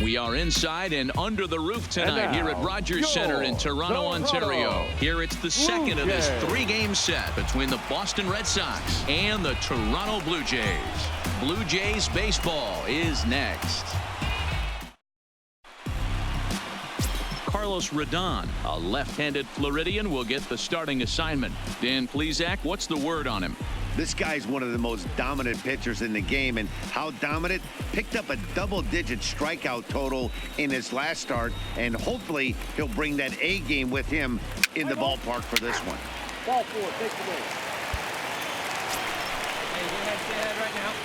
We are inside and under the roof tonight here at Rogers Center in Toronto, Ontario. Here it's the second of this three-game set between the Boston Red Sox and the Toronto Blue Jays. Blue Jays baseball is next. Carlos Rodon, a left-handed Floridian, will get the starting assignment. Dan Plesac, what's the word on him? This guy's one of the most dominant pitchers in the game, and how dominant? Picked up a double-digit strikeout total in his last start, and hopefully he'll bring that A game with him in the ballpark for this one. Ball four, take the ball.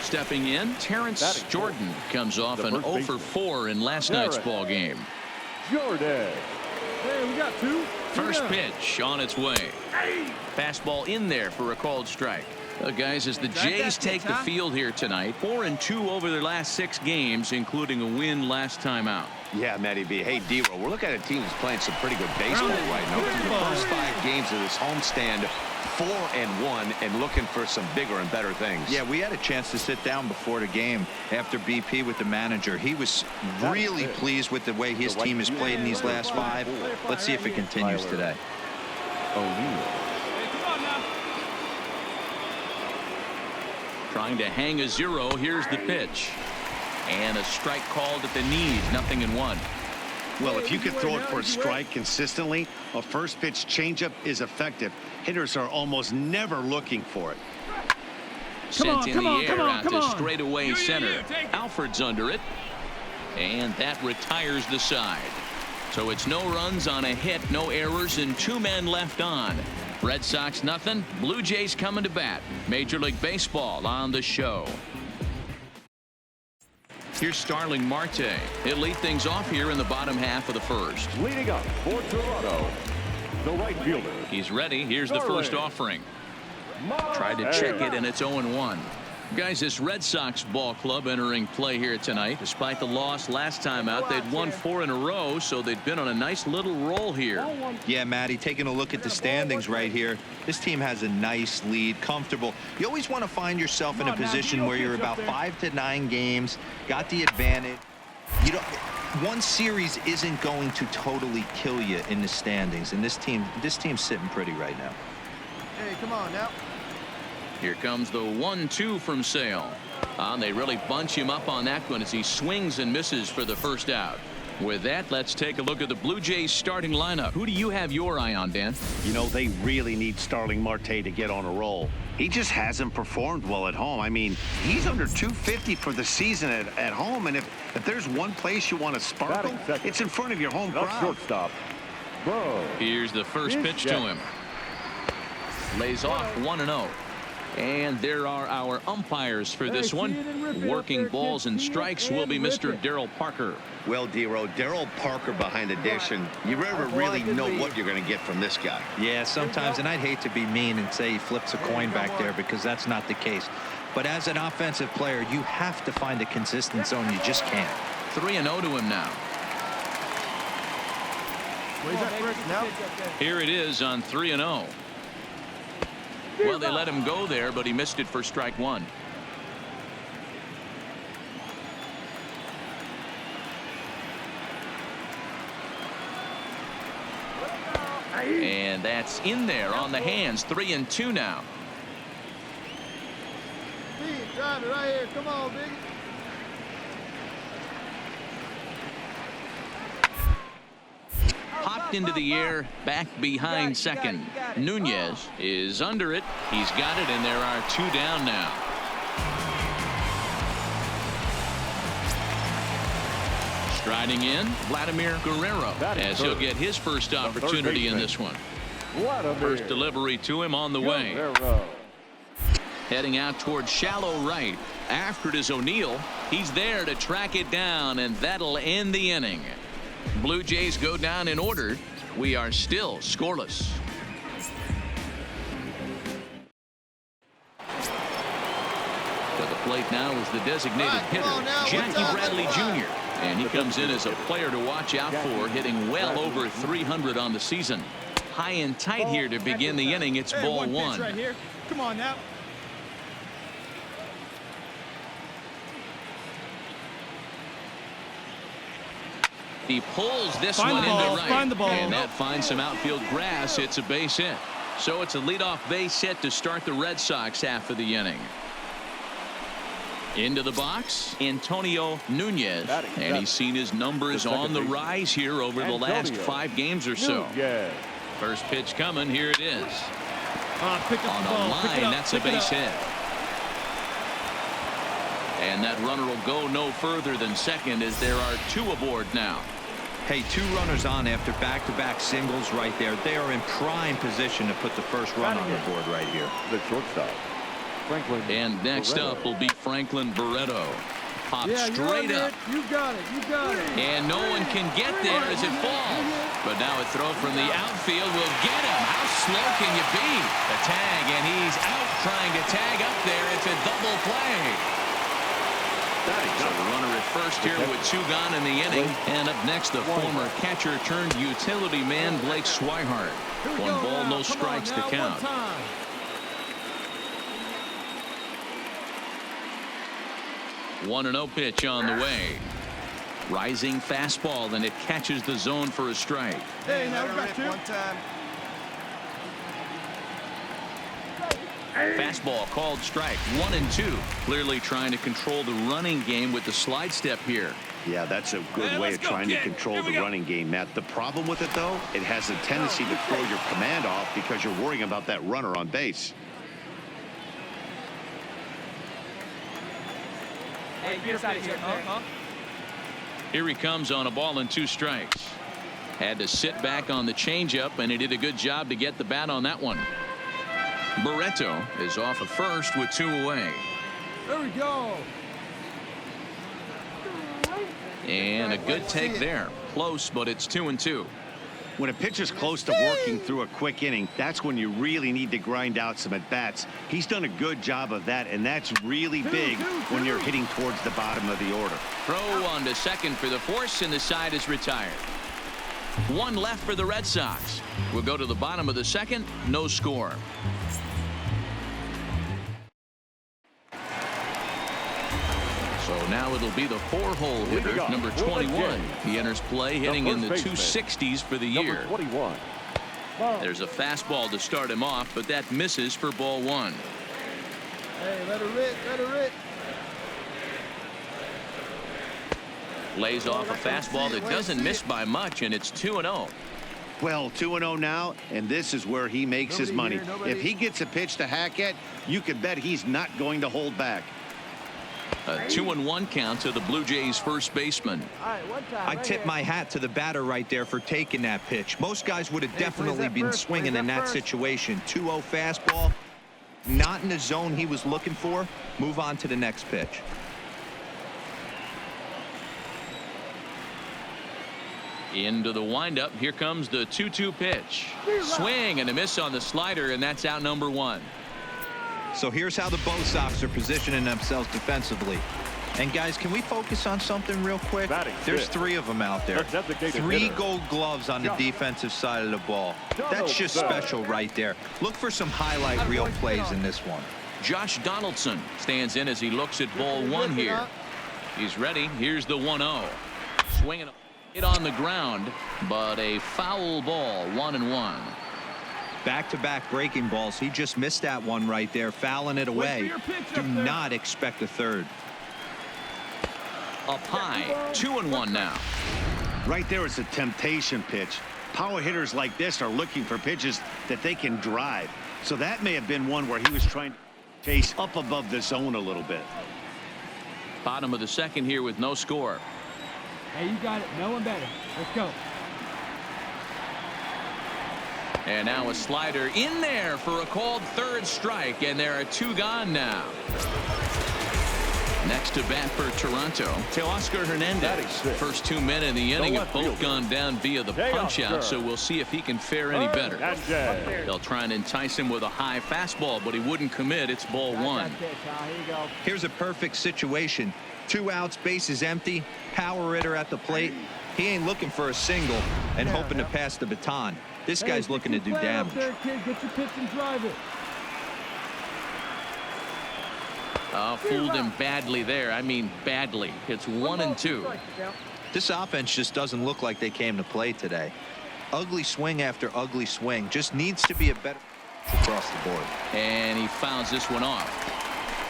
Stepping in, Terrence Jordan comes off an 0 for 4 in last night's ball game. Jordan. Hey, we got two. First pitch on its way. Fastball in there for a called strike. Guys, as the Jays take the field here tonight, 4-2 over their last 6 games, including a win last time out. Yeah, Matty B. Hey, D-Roll, we're looking at a team that's playing some pretty good baseball right now. Through the first 5 games of this homestand, 4-1, and looking for some bigger and better things. Yeah, we had a chance to sit down before the game after BP with the manager. He was really pleased with the way his team has played in these last 5. Let's see if it continues today. Trying to hang a 0. Here's the pitch. And a strike called at the knees. 0-1. Well, if you could throw it for a strike consistently, a first pitch changeup is effective. Hitters are almost never looking for it. Sent in the air out to straightaway center. Alford's under it. And that retires the side. So it's no runs on a hit, no errors, and 2 men left on. Red Sox nothing. Blue Jays coming to bat. Major League Baseball on the show. Here's Starling Marte. He'll lead things off here in the bottom half of the first. Leading up for Toronto, the right fielder. He's ready. Here's the first offering. Tried to check it, and it's 0-1. Guys, this Red Sox ball club entering play here tonight. Despite the loss last time out, they'd won 4 in a row, so they'd been on a nice little roll here. Yeah, Matty, taking a look at the standings right here, this team has a nice lead, comfortable. You always want to find yourself in a position where you're about 5 to 9 games, got the advantage. You know, one series isn't going to totally kill you in the standings, and this team's sitting pretty right now. Hey, come on now. Here comes the 1-2 from Sale. They really bunch him up on that one as he swings and misses for the first out. With that, let's take a look at the Blue Jays starting lineup. Who do you have your eye on, Dan? You know, they really need Starling Marte to get on a roll. He just hasn't performed well at home. I mean, he's under 250 for the season at home, and if there's one place you want to sparkle, it's in front of your home crowd. Shortstop. Here's the first pitch to him. Lays off 1-0. And there are our umpires for this one. Working balls and strikes will be Mr. Darryl Parker. Well, D-Row, Darryl Parker behind the dish, and you never really know what you're going to get from this guy. Yeah, sometimes, and I'd hate to be mean and say he flips a coin back there because that's not the case. But as an offensive player, you have to find a consistent zone. You just can't. 3-0 to him now. Here it is on 3-0. Well, they let him go there, but he missed it for strike 1. And that's in there on the hands. 3-2 now. Drive it right here. Come on, Biggie. Popped into the air, back behind second. Nunez is under it. He's got it, and there are 2 down now. Striding in, Vladimir Guerrero, as he'll get his first opportunity in this one. First delivery to him on the way. Heading out towards shallow right. After it is O'Neill. He's there to track it down, and that'll end the inning. Blue Jays go down in order. We are still scoreless. To the plate now is the designated hitter, Jackie Bradley Jr. And he comes in as a player to watch out for, hitting well over 300 on the season. High and tight here to begin the inning. It's ball 1. Right here. Come on now. He pulls this Find one the into ball, right. find the ball. And that finds some outfield grass. It's a base hit. So it's a leadoff base hit to start the Red Sox half of the inning. Into the box, Antonio Nunez. And he's seen his numbers on the rise here over the last 5 games or so. First pitch coming. Here it is. On a line, that's a base hit. And that runner will go no further than second as there are 2 aboard now. Hey, 2 runners on after back-to-back singles right there. They are in prime position to put the first run on the board right here. The shortstop, Franklin. And next Barreto. up will be Franklin Barreto. Popped straight up. You got it. You got it. And no one can get there as it falls. But now a throw from the outfield will get him. How slow can you be? The tag, and he's out trying to tag up there. It's a double play. So the runner at first here with 2 gone in the inning. And up next, the former catcher turned utility man Blake Swihart. 1 ball, no strikes to count. 1-0 pitch on the way. Rising fastball, and it catches the zone for a strike. Hey, now we got 2. Fastball called strike. 1-2. Clearly trying to control the running game with the slide step here. Yeah, that's a good way of trying to control the running game, Matt. The problem with it, though, it has a tendency to throw your command off because you're worrying about that runner on base. Hey, get us out of here. Here he comes on a ball and 2 strikes. Had to sit back on the changeup, and he did a good job to get the bat on that one. Barreto is off at first with 2 away. There we go. And a good take there. Close, but it's 2-2. When a pitcher's close to working through a quick inning, that's when you really need to grind out some at-bats. He's done a good job of that, and that's really big when you're hitting towards the bottom of the order. Throw on to second for the force, and the side is retired. 1 left for the Red Sox. We'll go to the bottom of the second. No score. So now it'll be the 4-hole hitter, number 21. He enters play hitting in the 260s for the year. Number 21. There's a fastball to start him off, but that misses for ball 1. Hey, let her rip, let her rip. Lays off a fastball that doesn't miss by much, and it's 2-0. Well, 2-0 now, and this is where he makes his money. If he gets a pitch to hack at, you can bet he's not going to hold back. A 2-1 count to the Blue Jays first baseman. I tip my hat to the batter right there for taking that pitch. Most guys would have definitely been swinging in that situation. 2-0 fastball, not in the zone he was looking for. Move on to the next pitch. Into the windup. Here comes the 2-2 pitch. Swing and a miss on the slider, and that's out number 1. So here's how the Bo Sox are positioning themselves defensively. And guys, can we focus on something real quick? There's 3 of them out there. 3 gold gloves on the defensive side of the ball. That's just special right there. Look for some highlight reel plays in this one. Josh Donaldson stands in as he looks at ball 1 here. He's ready. Here's the 1-0. Swinging it on the ground, but a foul ball. 1-1. Back-to-back breaking balls. He just missed that one right there, fouling it away. Do not expect a third. Up high. 2-1 now. Right there is a temptation pitch. Power hitters like this are looking for pitches that they can drive. So that may have been one where he was trying to chase up above the zone a little bit. Bottom of the second here with no score. Hey, you got it. No one better. Let's go. And now a slider in there for a called 3rd strike, and there are 2 gone now. Next to bat for Toronto, Teoscar Hernandez. First 2 men in the inning have both gone down via the punch-out, so we'll see if he can fare any better. They'll try and entice him with a high fastball, but he wouldn't commit. It's ball 1. Here's a perfect situation. 2 outs, bases empty, power hitter at the plate. He ain't looking for a single and hoping to pass the baton. This guy's looking to do damage. Get your pitch and drive it. Fooled him badly there. I mean badly. It's 1-2. This offense just doesn't look like they came to play today. Ugly swing after ugly swing. Just needs to be a better across the board. And he fouls this one off.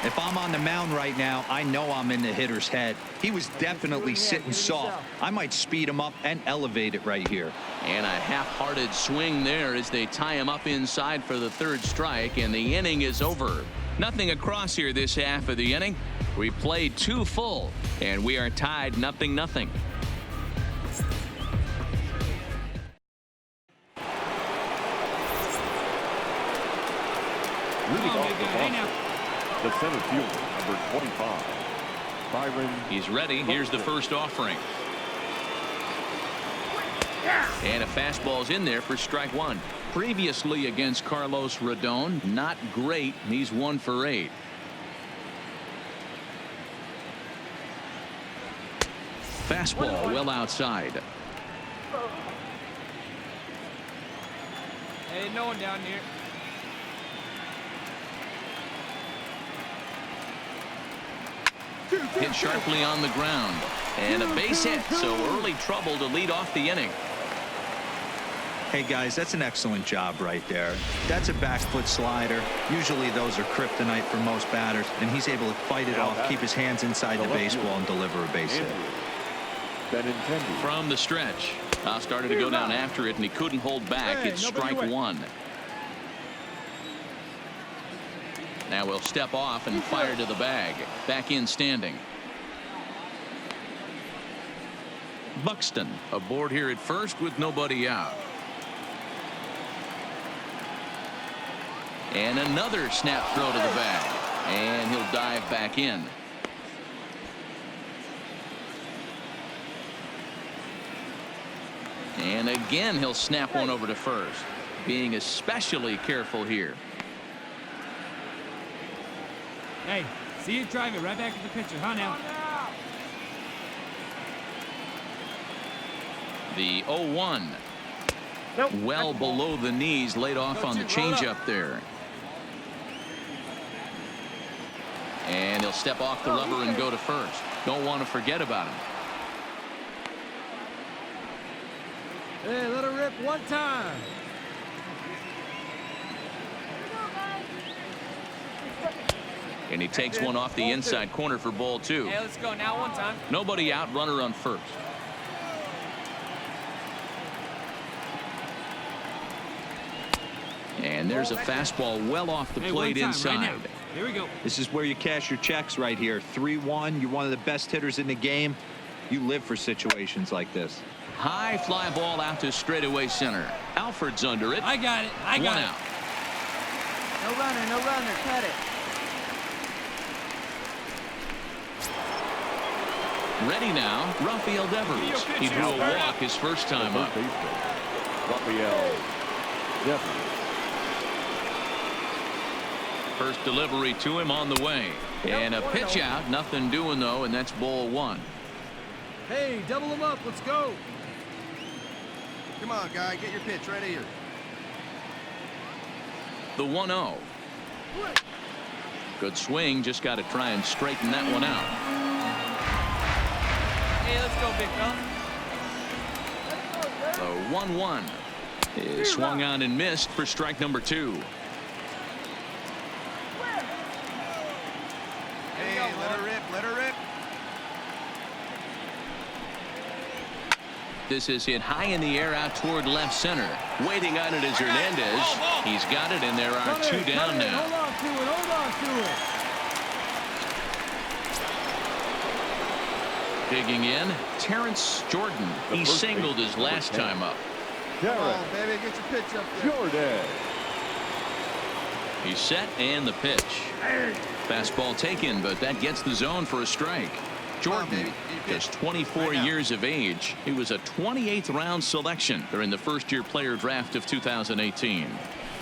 If I'm on the mound right now, I know I'm in the hitter's head. He was definitely sitting soft. I might speed him up and elevate it right here. And a half-hearted swing there as they tie him up inside for the third strike, and the inning is over. Nothing across here this half of the inning. We played 2 full, and we are tied 0-0. Leading off the box, the center fielder, number 25, Byron. He's ready. Here's the first offering. And a fastball's in there for strike 1. Previously against Carlos Rodon, not great. He's 1 for 8. Fastball well outside. Hey, no one down here. Hit sharply on the ground. And a base hit, so early trouble to lead off the inning. Hey guys, that's an excellent job right there. That's a back foot slider. Usually those are kryptonite for most batters, and he's able to fight it off, keep his hands inside the baseball, and deliver a base hit. From the stretch, started to go down after it, and he couldn't hold back. It's strike 1. Now we'll step off and fire to the bag. Back in standing. Buxton aboard here at first with nobody out. And another snap throw to the bag. And he'll dive back in. And again, he'll snap one over to first. Being especially careful here. Hey, see you drive it right back to the pitcher, huh now? The 0-1. Nope. Well below the knees, laid off on the changeup there. And he'll step off the rubber and go to first. Don't want to forget about him. Hey, let her rip one time. And he takes one off the inside corner for ball 2. Hey, let's go now one time. Nobody out, runner on first. And there's a fastball well off the plate inside. Right now. Here we go. This is where you cash your checks right here. 3-1. You're one of the best hitters in the game. You live for situations like this. High fly ball out to straightaway center. Alford's under it. I got it. I got it. One out. No runner, no runner. Cut it. Ready now, Rafael Devers. He drew a walk his first time up. Rafael Devers. First delivery to him on the way. And a pitch out. Nothing doing, though, and that's ball 1. Hey, double them up. Let's go. Come on, guy. Get your pitch right here. The 1-0. Good swing. Just got to try and straighten that one out. Hey, let's go, big fella. The 1-1 is swung on and missed for strike number 2. Hey, let her rip. Let her rip. This is hit high in the air out toward left center. Waiting on it is Hernandez. He's got it, and there are 2 down now. Hold on to it. Hold on to it. Digging in, Terrence Jordan. He singled his last time up. Come on, baby. Get your pitch up there. Jordan. He's set and the pitch. Fastball taken, but that gets the zone for a strike. Jordan, just 24 years of age. He was a 28th round selection during the first-year player draft of 2018.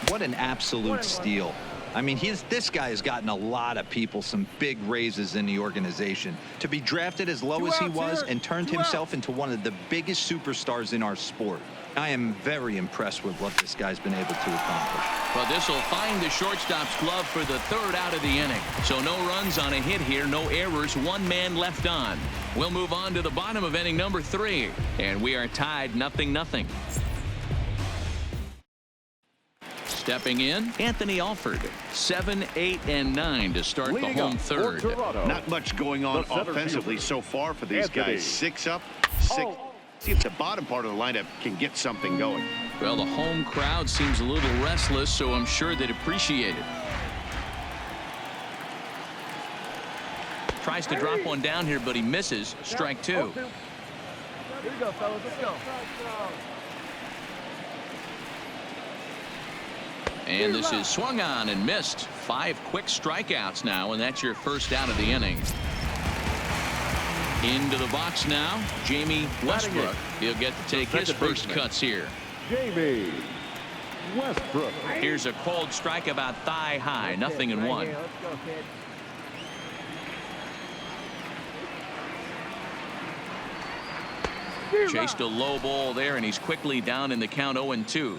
What an absolute steal. I mean, this guy has gotten a lot of people some big raises in the organization. To be drafted as low as he was and turned himself into one of the biggest superstars in our sport. I am very impressed with what this guy's been able to accomplish. Well, this will find the shortstop's glove for the 3rd out of the inning. So no runs on a hit here, no errors, 1 man left on. We'll move on to the bottom of inning number 3, and we are tied 0-0. Stepping in, Anthony Alford, 7, 8, and 9 to start the home third. Not much going on offensively so far for these guys. 6 up, 6. See if the bottom part of the lineup can get something going. Well, the home crowd seems a little restless, so I'm sure they'd appreciate it. Tries to drop one down here, but he misses. Strike 2. Here we go, fellas. Let's go. And this is swung on and missed. 5 quick strikeouts now, and that's your first out of the inning. Into the box now, Jamie Westbrook. He'll get to take his first cuts here. Jamie Westbrook. Here's a cold strike about thigh high, 0-1. Let's go, kid. Chased a low ball there, and he's quickly down in the count 0-2.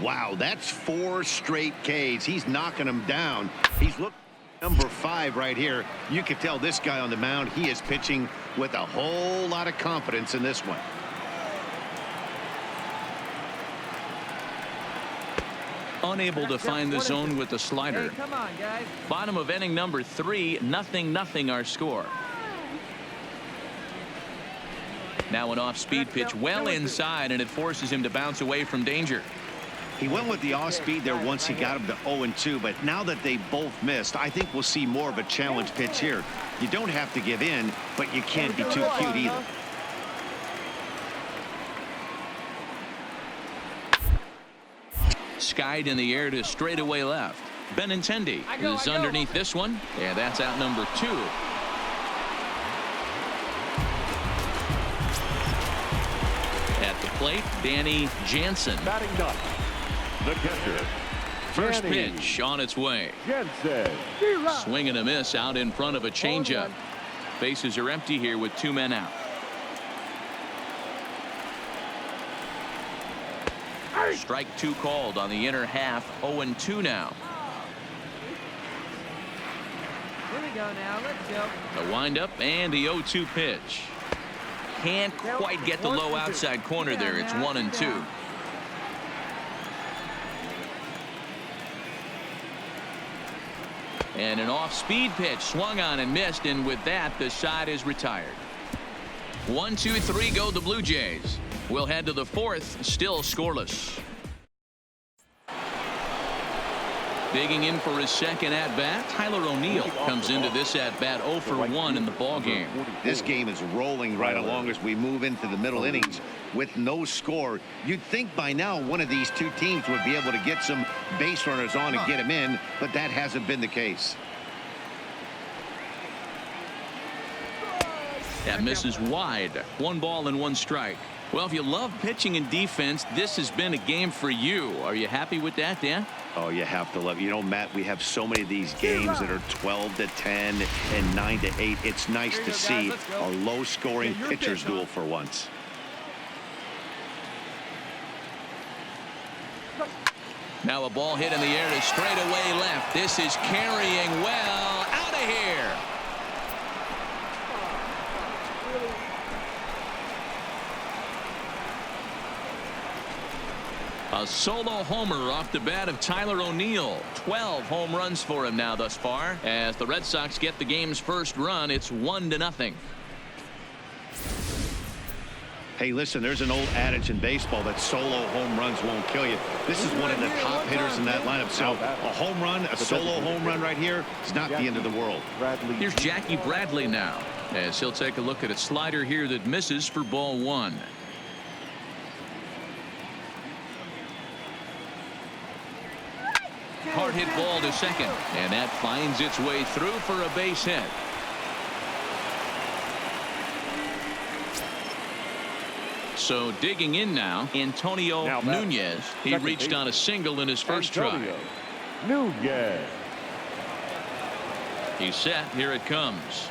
Wow, that's 4 straight Ks. He's knocking them down. He's looking number 5 right here. You can tell this guy on the mound, he is pitching with a whole lot of confidence in this one. Unable to find the zone with the slider. Hey, come on, guys. Bottom of inning number 3, 0-0 our score. Now an off-speed pitch well inside, and it forces him to bounce away from danger. He went with the off-speed there once he got him to 0-2, but now that they both missed, I think we'll see more of a challenge pitch here. You don't have to give in, but you can't be too cute either. Skied in the air to straightaway left. Benintendi is underneath this one. Yeah, that's out number 2. At the plate, Danny Jansen. Batting done. The catcher. First pitch on its way. Jansen. Swing and a miss out in front of a changeup. Bases are empty here with 2 men out. Strike 2 called on the inner half. 0-2 now. Here we go now. Let's go. The windup and the 0-2 pitch. Can't quite get the low outside corner there. It's 1-2. And an off-speed pitch swung on and missed, and with that, the side is retired. 1, 2, 3 go the Blue Jays. We'll head to the 4th, still scoreless. Digging in for his second at-bat, Tyler O'Neill comes into this at-bat 0 for 1 in the ballgame. This game is rolling right along as we move into the middle innings with no score. You'd think by now one of these 2 teams would be able to get some base runners on and get them in, but that hasn't been the case. That misses wide. 1 ball and 1 strike. Well, if you love pitching and defense, this has been a game for you. Are you happy with that, Dan? Oh, you have to love it. You know, Matt, we have so many of these games that are 12-10 and 9-8. It's nice to see a low-scoring pitcher's duel for once. Now a ball hit in the air to straightaway left. This is carrying well. Out of here. A solo homer off the bat of Tyler O'Neill. 12 home runs for him now thus far. As the Red Sox get the game's first run, it's 1-0. Hey, listen, there's an old adage in baseball that solo home runs won't kill you. This is one of the top hitters in that lineup. So a home run, a solo home run right here is not the end of the world. Here's Jackie Bradley now, as he'll take a look at a slider here that misses for ball 1. Hard hit ball to second, and that finds its way through for a base hit. So digging in now, Antonio Nunez. He reached on a single in his first try. Nunez. He's set. Here it comes.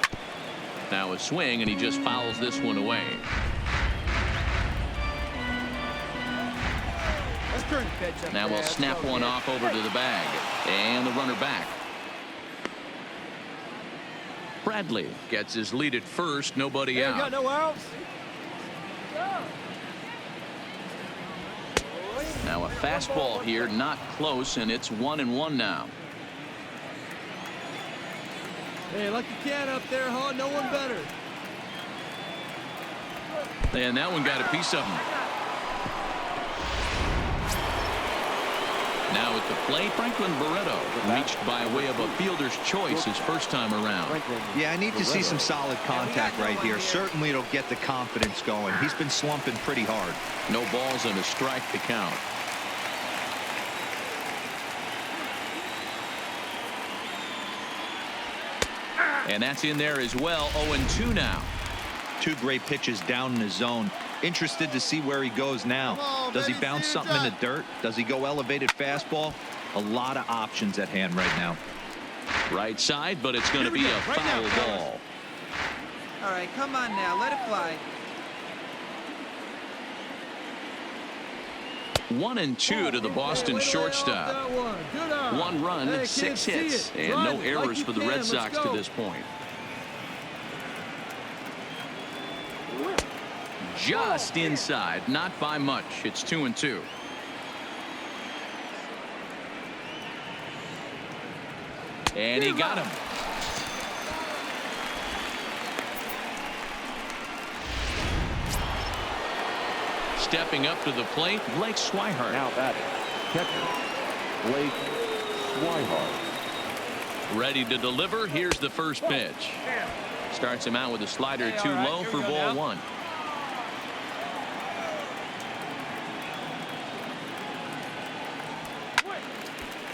Now a swing, and he just fouls this one away. Now we'll snap one off over to the bag, and the runner back. Bradley gets his lead at first. Nobody Hey, out. got no outs. Now a fastball here, not close, and it's 1-1 now. Hey, like you can up there, huh? No one better. And that one got a piece of him. Now at the plate, Franklin Barreto reached by way of a fielder's choice his first time around. Yeah, I need to see some solid contact right here. Certainly it'll get the confidence going. He's been slumping pretty hard. No balls and a strike to count. And that's in there as well. 0-2 now. Two great pitches down in the zone. Interested to see where he goes now. Does he bounce something in the dirt? Does he go elevated fastball? A lot of options at hand right now. Right side, but it's going to be a foul ball. All right, come on now. Let it fly. 1-2 to the Boston shortstop. One run, 6 hits, and no errors for the Red Sox to this point. Just inside, not by much. It's 2-2. And he got him. Stepping up to the plate, Blake Swihart. Now batting, catcher, Blake Swihart. Ready to deliver. Here's the first pitch. Starts him out with a slider too low for ball one.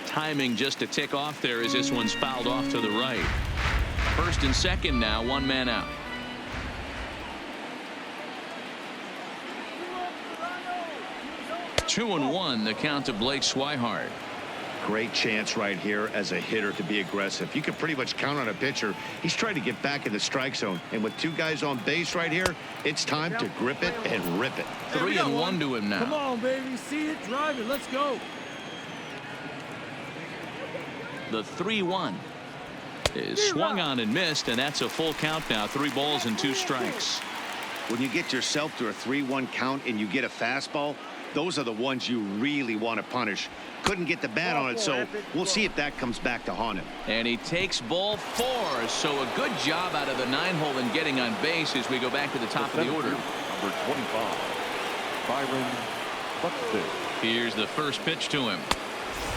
Timing just a tick off there as this one's fouled off to the right. First and second now, one man out. Two and one, the count to Blake Swihart. Great chance right here as a hitter to be aggressive. You can pretty much count on a pitcher. He's trying to get back in the strike zone. And with two guys on base right here, it's time to grip it and rip it. 3-1 to him now. Come on, baby. See it, drive it. Let's go. The 3-1 is swung on and missed, and that's a full count now. 3 balls and 2 strikes. When you get yourself to a 3-1 count and you get a fastball, those are the ones you really want to punish. Couldn't get the bat on it, so we'll see if that comes back to haunt him. And he takes ball 4. So a good job out of the 9-hole in getting on base as we go back to the top of the order. Number 25, Byron Buxton. Here's the first pitch to him.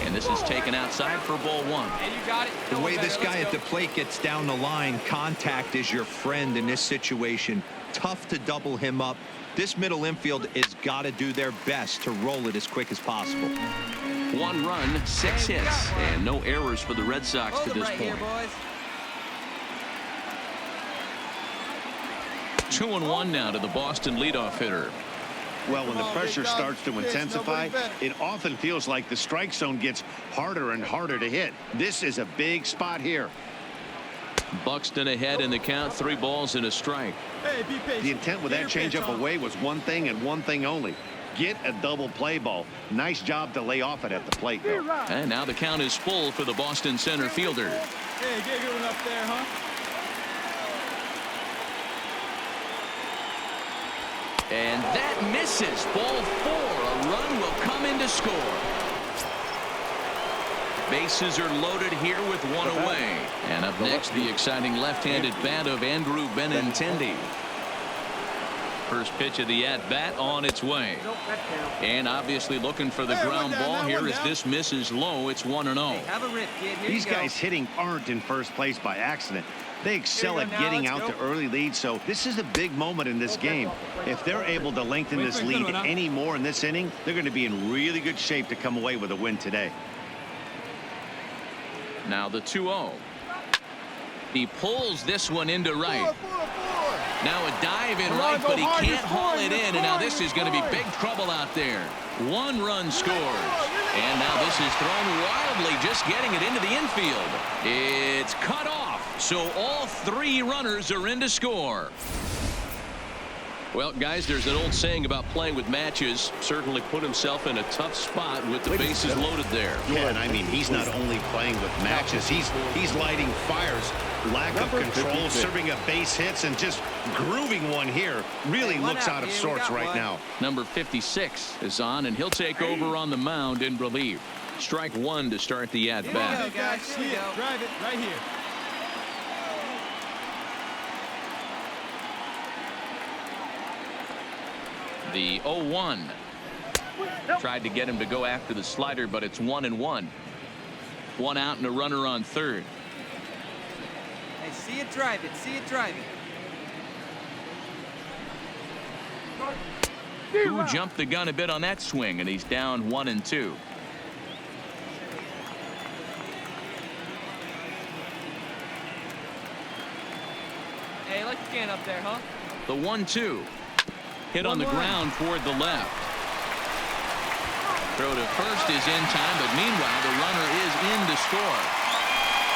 And this is taken outside for ball 1. Hey, you got it. The way this guy at the plate gets down the line, contact is your friend in this situation. Tough to double him up. This middle infield has got to do their best to roll it as quick as possible. 1 run, 6 hits, and no errors for the Red Sox to this point. 2-1 now to the Boston leadoff hitter. Well, when the pressure starts to intensify, it often feels like the strike zone gets harder and harder to hit. This is a big spot here. Buxton ahead in the count, 3 balls and a strike. Hey, be patient. The intent with that changeup away was one thing and one thing only. Get a double play ball. Nice job to lay off it at the plate, though. And now the count is full for the Boston center fielder. Hey, get good one up there, huh? And that misses. Ball 4. A run will come in to score. Bases are loaded here with 1 away. And up next, the exciting left-handed bat of Andrew Benintendi. First pitch of the at-bat on its way. And obviously looking for the ground ball here as this misses low. It's 1-0. Have a rip, kid. Here These you go. guys hitting aren't in first place by accident. They excel at getting out to early leads, so this is a big moment in this game. If they're able to lengthen this lead any more in this inning, they're going to be in really good shape to come away with a win today. Now the 2-0. He pulls this one into right. Now a dive in right, but he can't haul it in, and now this is going to be big trouble out there. 1 run scores. And now this is thrown wildly, just getting it into the infield. It's cut off, so all 3 runners are in to score. Well, guys, there's an old saying about playing with matches. Certainly put himself in a tough spot with the bases loaded there. Yeah, and I mean, he's not only playing with matches, he's lighting fires. Lack of control, serving up base hits, and just grooving one here. Really looks out of sorts right now. Number 56 is on, and he'll take over on the mound in relief. Strike one to start the at-bat. Drive it right here. The 0-1. Tried to get him to go after the slider, but it's 1-1. One out and a runner on third. Hey, see it, drive it. See it, drive it. Who jumped the gun a bit on that swing, and he's down 1-2. Hey, I like the can up there, huh? The 1-2. Hit on the ground toward the left. Throw to first is in time, but meanwhile the runner is in to score.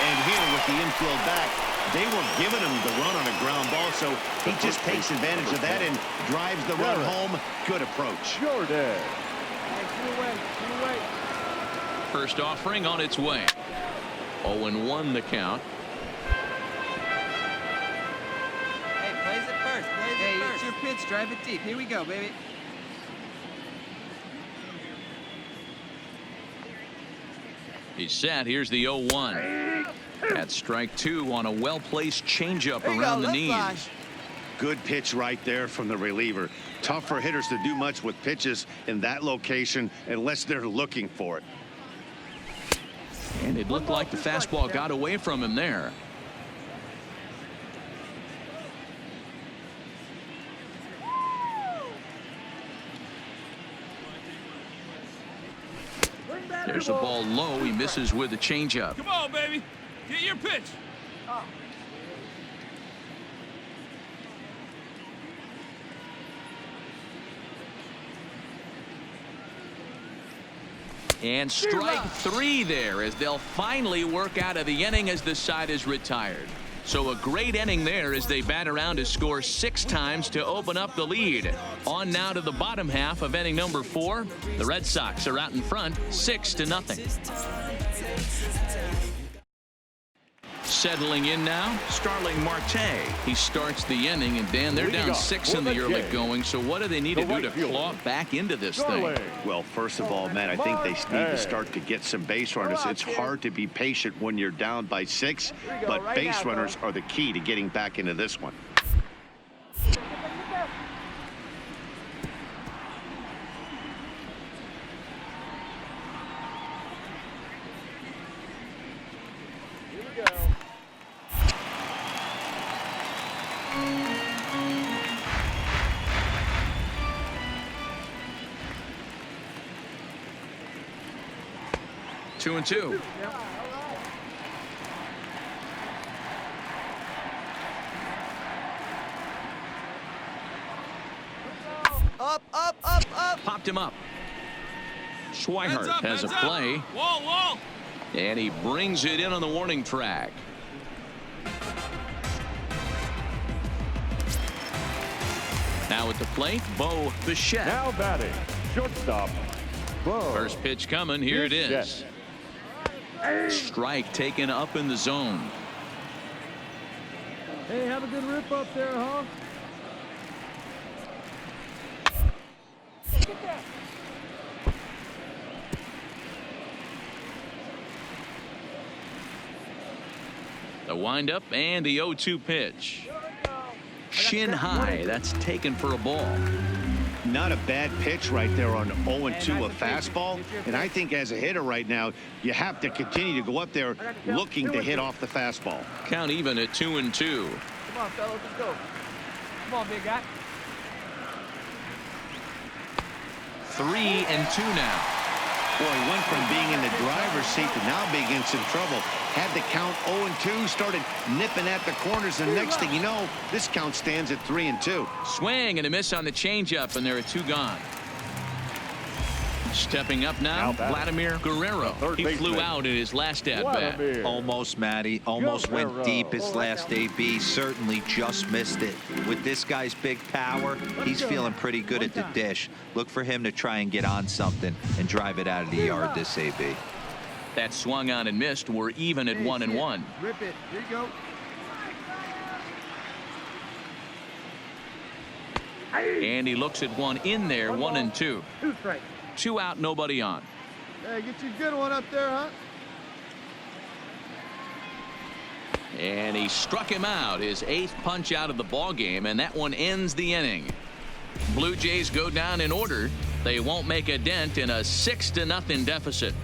And here with the infield back, they were giving him the run on a ground ball, so he just takes advantage of that and drives the run home. Good approach. Jordan. First offering on its way. 0-1 the count. Plays it first. Hey, it's your pitch. Drive it deep. Here we go, baby. He's set. Here's the 0-1. That's strike two on a well-placed changeup around the knees. Good pitch right there from the reliever. Tough for hitters to do much with pitches in that location unless they're looking for it. And it looked like the fastball got away from him there. There's a ball low. He misses with the changeup. Come on, baby. Get your pitch. And strike three there as they'll finally work out of the inning as the side is retired. So a great inning there as they bat around to score 6 times to open up the lead. On now to the bottom half of inning number 4. The Red Sox are out in front 6-0. Settling in now, Starling Marte. He starts the inning, and Dan, they're down 6 in the early going. So what do they need to do to claw back into this thing? Well, first of all, Matt, I think they need to start to get some base runners. It's hard to be patient when you're down by 6, but base runners are the key to getting back into this one. Two and two. Up. Popped him up. Schweihart has a play. Wall. And he brings it in on the warning track. Now at the plate, Bo Bichette. Now batting, shortstop, Bo. First pitch coming. Here it is. Strike taken up in the zone. Hey, have a good rip up there, huh? The windup and the 0-2 pitch. Shin high. That's taken for a ball. Not a bad pitch right there on 0-2, a fastball. And I think as a hitter right now, you have to continue to go up there looking to hit off the fastball. Count even at 2-2. Come on, fellas, let's go. Come on, big guy. 3-2 now. Boy, he went from being in the driver's seat to now being in some trouble. Had the count 0-2, started nipping at the corners, and next thing you know, this count stands at 3-2. Swing and a miss on the changeup, and there are 2 gone. Stepping up now, Vladimir Guerrero. He flew out in his last at-bat. Almost, Matty. Almost went deep his last AB. Certainly just missed it. With this guy's big power, he's feeling pretty good at the dish. Look for him to try and get on something and drive it out of the yard this AB. That swung on and missed. We're even at 1-1. Rip it. Here you go. And he looks at one in there, 1-2. 2 out, nobody on. Hey, get you a good one up there, huh? And he struck him out, his 8th punch out of the ball game, and that one ends the inning. Blue Jays go down in order. They won't make a dent in a 6-0 deficit.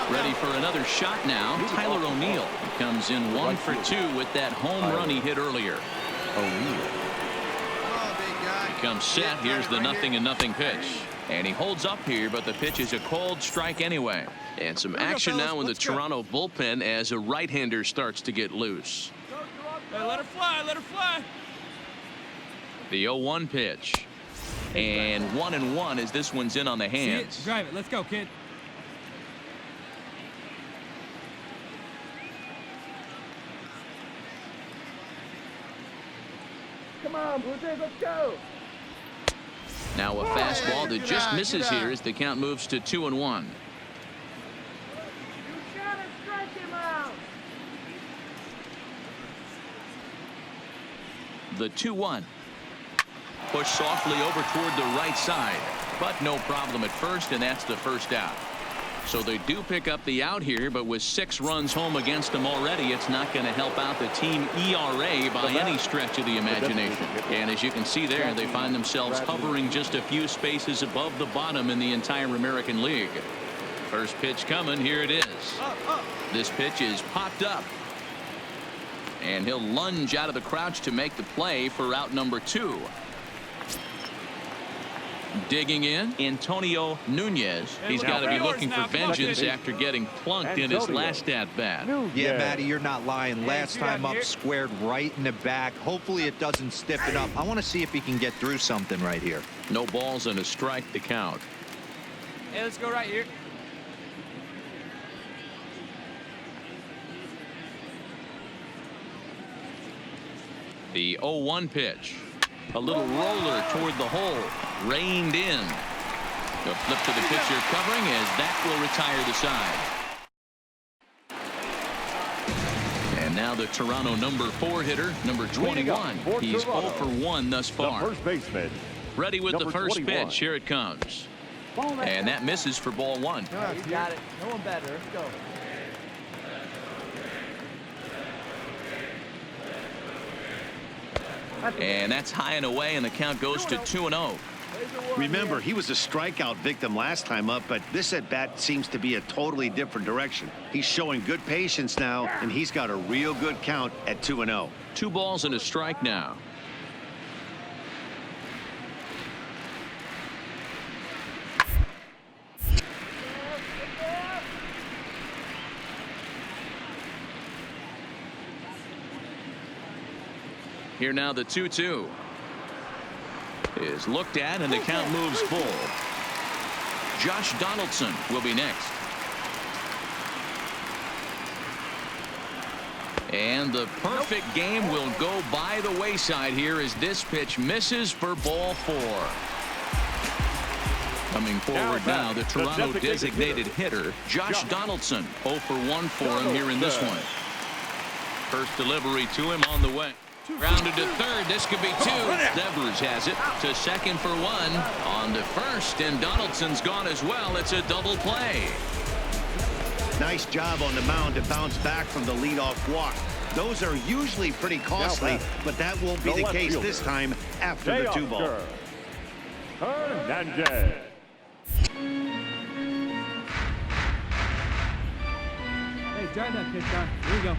Ready for another shot now. Tyler O'Neill comes in 1 for 2 with that home run he hit earlier. He comes set. Here's the 0-0 pitch. And he holds up here, but the pitch is a cold strike anyway. And some action now in the Toronto bullpen as a right-hander starts to get loose. Hey, let her fly. Let her fly. The 0-1 pitch. And 1-1 as this one's in on the hands. See it? Drive it. Let's go, kid. Come on, Blue Jays, let's go. Now a fastball that just misses here as the count moves to 2-1. You gotta strike him out. The 2-1. Pushed softly over toward the right side, but no problem at first, and that's the first out. So they do pick up the out here, but with 6 runs home against them already, it's not going to help out the team ERA by any stretch of the imagination. And as you can see there, they find themselves hovering just a few spaces above the bottom in the entire American League. First pitch coming. Here it is. This pitch is popped up. And he'll lunge out of the crouch to make the play for out number 2. Digging in, Antonio Nunez. He's got to be looking for vengeance after getting plunked in his last at-bat. Yeah, Matty, you're not lying. Last time up, squared right in the back. Hopefully it doesn't stiffen up. I want to see if he can get through something right here. No balls and a strike to count. Hey, let's go right here. The 0-1 pitch. A little roller toward the hole. Reined in. The flip to the pitcher covering as that will retire the side. And now the Toronto number 4 hitter, number 21. He's 0 for 1 thus far. First baseman. Ready with the first 21. pitch. Here it comes. And that misses for ball 1. You got it. No one better. Let's go. And that's high and away, and the count goes to 2-0. Remember, he was a strikeout victim last time up, but this at-bat seems to be a totally different direction. He's showing good patience now, and he's got a real good count at 2-0. 2 balls and a strike now. Here now the 2-2 is looked at, and the count moves full. Josh Donaldson will be next. And the perfect game will go by the wayside here as this pitch misses for ball 4. Coming forward now, the Toronto designated hitter, Josh Donaldson. 0 for 1 for him here in this one. First delivery to him on the way. Grounded to third. This could be 2. Devers has it to second for 1. On to first, and Donaldson's gone as well. It's a double play. Nice job on the mound to bounce back from the leadoff walk. Those are usually pretty costly, but that won't be the case this time after the 2 ball. Hernandez. Hey, drive that pitch, John. Here we go.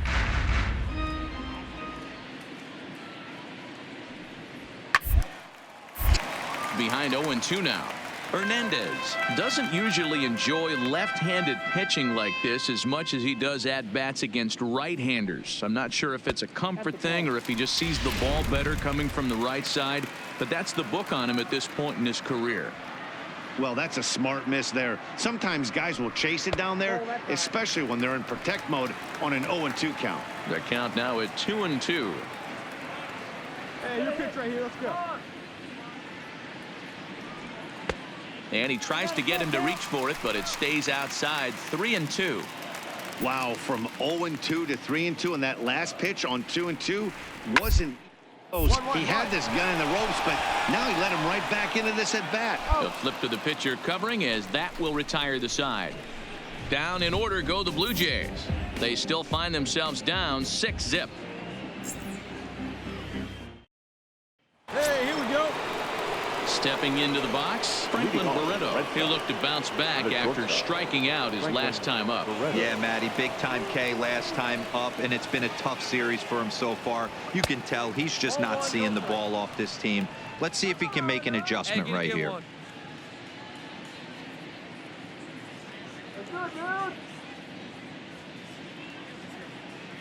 Behind 0-2 now. Hernandez doesn't usually enjoy left-handed pitching like this as much as he does at-bats against right-handers. I'm not sure if it's a comfort thing or if he just sees the ball better coming from the right side. but that's the book on him at this point in his career. Well, that's a smart miss there. Sometimes guys will chase it down there, especially when they're in protect mode on an 0-2 count. The count now at 2-2. Hey, your pitch right here. Let's go. And he tries to get him to reach for it, but it stays outside. 3-2. Wow, from 0-2 to 3-2, and that last pitch on 2-2 wasn't close. He had this gun in the ropes, but now he let him right back into this at bat. The flip to the pitcher covering, as that will retire the side. Down in order go the Blue Jays. They still find themselves down 6-0. Hey, here we go. Stepping into the box, Franklin Barreto. He'll look to bounce back after striking out his last time up. Yeah, Matty, big time K last time up, and it's been a tough series for him so far. You can tell he's just not seeing the ball off this team. Let's see if he can make an adjustment right here.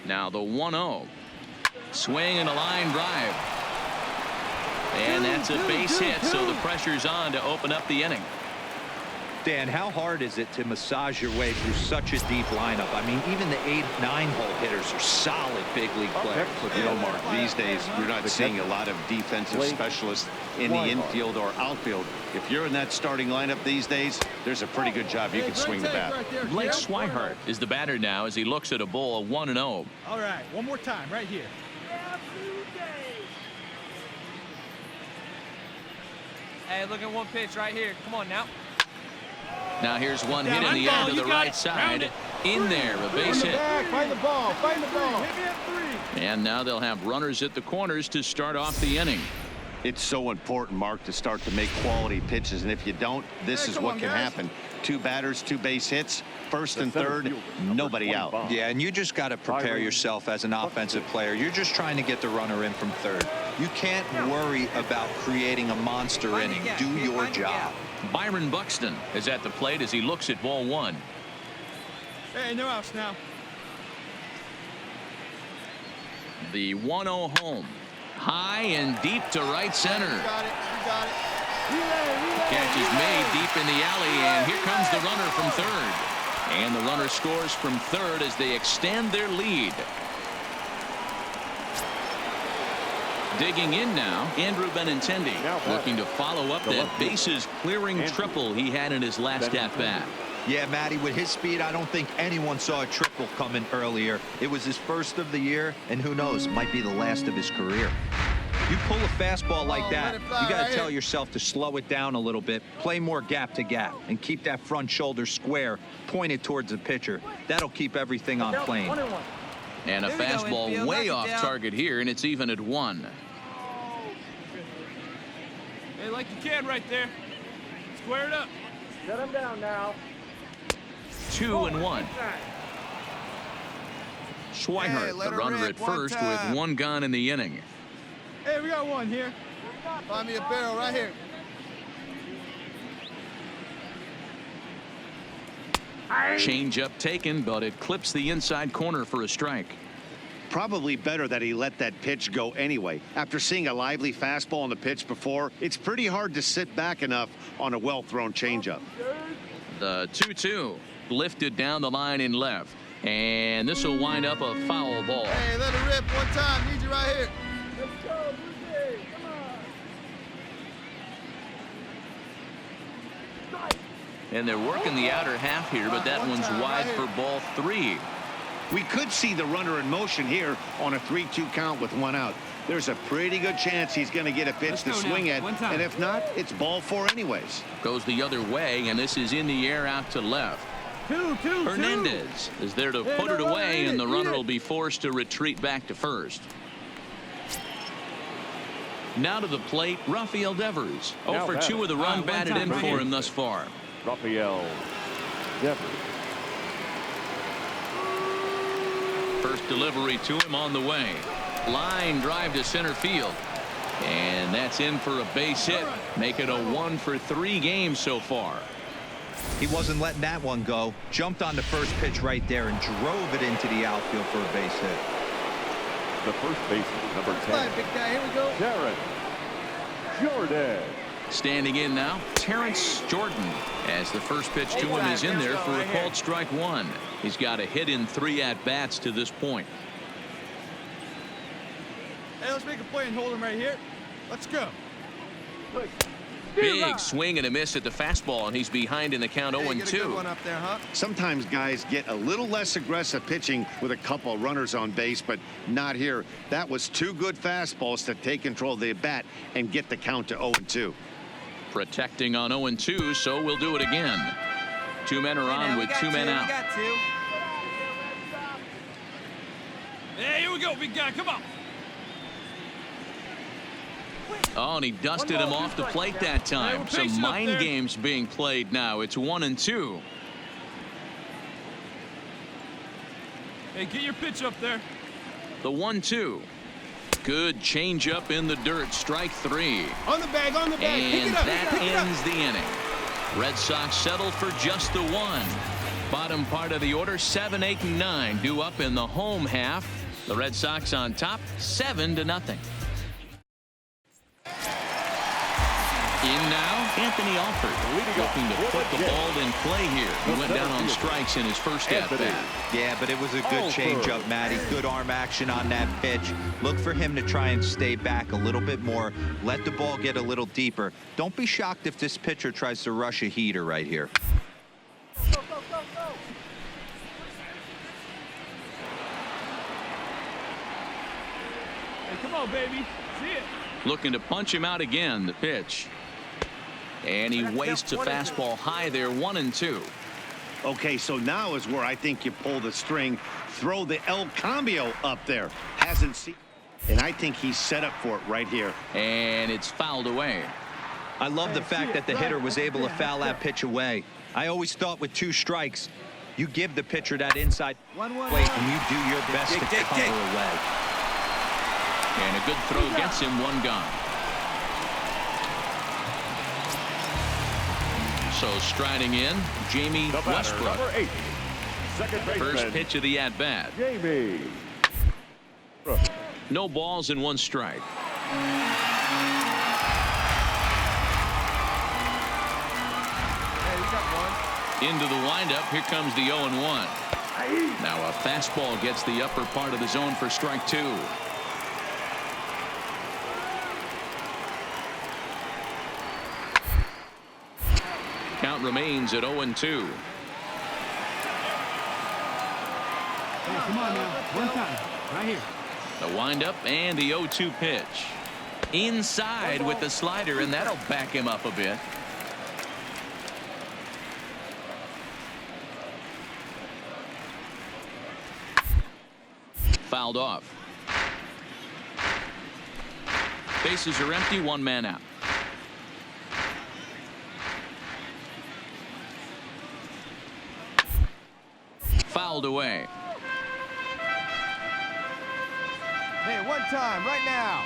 Now the 1-0. Swing and a line drive. And that's a base hit, so the pressure's on to open up the inning. Dan, how hard is it to massage your way through such a deep lineup? I mean, even the 8-9 hole hitters are solid big league players. You know, Mark, these days you're not seeing a lot of defensive specialists in the infield or outfield. If you're in that starting lineup these days, there's a pretty good job you can swing the bat. Blake Swihart is the batter now as he looks at a ball of 1-0. All right, one more time right here. Hey, look at one pitch right here. Come on now. Now here's one hit in the air to the right side. In there, a base hit. Find the ball. Find the ball. And now they'll have runners at the corners to start off the inning. It's so important, Mark, to start to make quality pitches, and if you don't, this is what can happen. 2 batters, 2 base hits, first and third, nobody out. Yeah, and you just got to prepare yourself as an offensive player. You're just trying to get the runner in from third. You can't worry about creating a monster inning. Do your job. Byron Buxton is at the plate as he looks at ball 1. Hey, no outs now. The 1-0 home. High and deep to right center. You got it. You got it. Catch is made deep in the alley, and here comes the runner from third. And the runner scores from third as they extend their lead. Digging in now, Andrew Benintendi, looking to follow up that bases clearing triple he had in his last at-bat. Yeah, Matty, with his speed, I don't think anyone saw a triple coming earlier. It was his first of the year, and who knows, might be the last of his career. You pull a fastball like that, you got to tell yourself to slow it down a little bit, play more gap to gap, and keep that front shoulder square, pointed towards the pitcher. That'll keep everything on plane. And a fastball way off target here, and it's even at 1. Hey, like you can right there. Square it up. Shut him down now. 2-1. Swihart, the runner at first, with 1 gone in the inning. Hey, we got one here. Find me a barrel right here. Change up taken, but it clips the inside corner for a strike. Probably better that he let that pitch go anyway. After seeing a lively fastball on the pitch before, it's pretty hard to sit back enough on a well-thrown changeup. The 2-2 lifted down the line in left, and this will wind up a foul ball. Hey, let it rip one time. Need you right here. Let's go, Blue Jays. Come on. And they're working the outer half here, but that one's wide for ball 3. We could see the runner in motion here on a 3-2 count with 1 out. There's a pretty good chance he's going to get a pitch to swing at, and if not, it's ball 4 anyways. Goes the other way, and this is in the air out to left. Hernandez is there to put it away, and the runner will be forced to retreat back to first. Now to the plate, Rafael Devers. 0 for 2 with the run batted in for him thus far. Rafael Devers. First delivery to him on the way. Line drive to center field. And that's in for a base hit. Make it a 1 for 3 game so far. He wasn't letting that one go. Jumped on the first pitch right there and drove it into the outfield for a base hit. The first baseman, number 10. Big guy, here we go. Jared. Jordan. Standing in now, Terrence Jordan, as the first pitch to him is in there for a called strike one. He's got a hit in 3 at-bats to this point. Hey, let's make a play and hold him right here. Let's go. Big swing and a miss at the fastball, and he's behind in the count 0-2. Up there, huh? Sometimes guys get a little less aggressive pitching with a couple of runners on base, but not here. That was 2 good fastballs to take control of the bat and get the count to 0-2. Protecting on 0-2, so we'll do it again. 2 men are on with 2 men out. Hey, here we go, big guy. Come on. Oh, and he dusted him off the plate that time. Some mind games being played now. It's 1-2. Hey, get your pitch up there. The 1-2. Good changeup in the dirt. Strike 3. On the bag, on the bag. And that ends the inning. Red Sox settle for just the 1. Bottom part of the order, 7, 8, and 9 due up in the home half. The Red Sox on top, 7-0. In now, Anthony Alford looking to put the ball in play here. He went down on strikes in his first at-bat. Yeah, but it was a good changeup, Matty. Good arm action on that pitch. Look for him to try and stay back a little bit more. Let the ball get a little deeper. Don't be shocked if this pitcher tries to rush a heater right here. Go, go, go, go. Hey, come on, baby. See it. Looking to punch him out again. The pitch. And he wastes a fastball high there. 1-2. Okay, so now is where I think you pull the string, throw the El Cambio up there. Hasn't seen, and I think he's set up for it right here. And it's fouled away. I love the fact that the hitter was able to foul that pitch away. I always thought with 2 strikes, you give the pitcher that inside plate and you do your best to cover away. And a good throw gets him 1 gone. So striding in, Jamie Westbrook. Number 8, second baseman. First pitch of the at-bat. Jamie. No balls and 1 strike. Hey, we got 1. Into the windup. Here comes the 0-1. Now a fastball gets the upper part of the zone for strike 2. Count remains at 0-2. Hey, come on now. 1 time. Right here. The windup and the 0-2 pitch. Inside with the slider, and that'll back him up a bit. Fouled off. Bases are empty. 1 man out. Fouled away. Hey, 1 time, right now.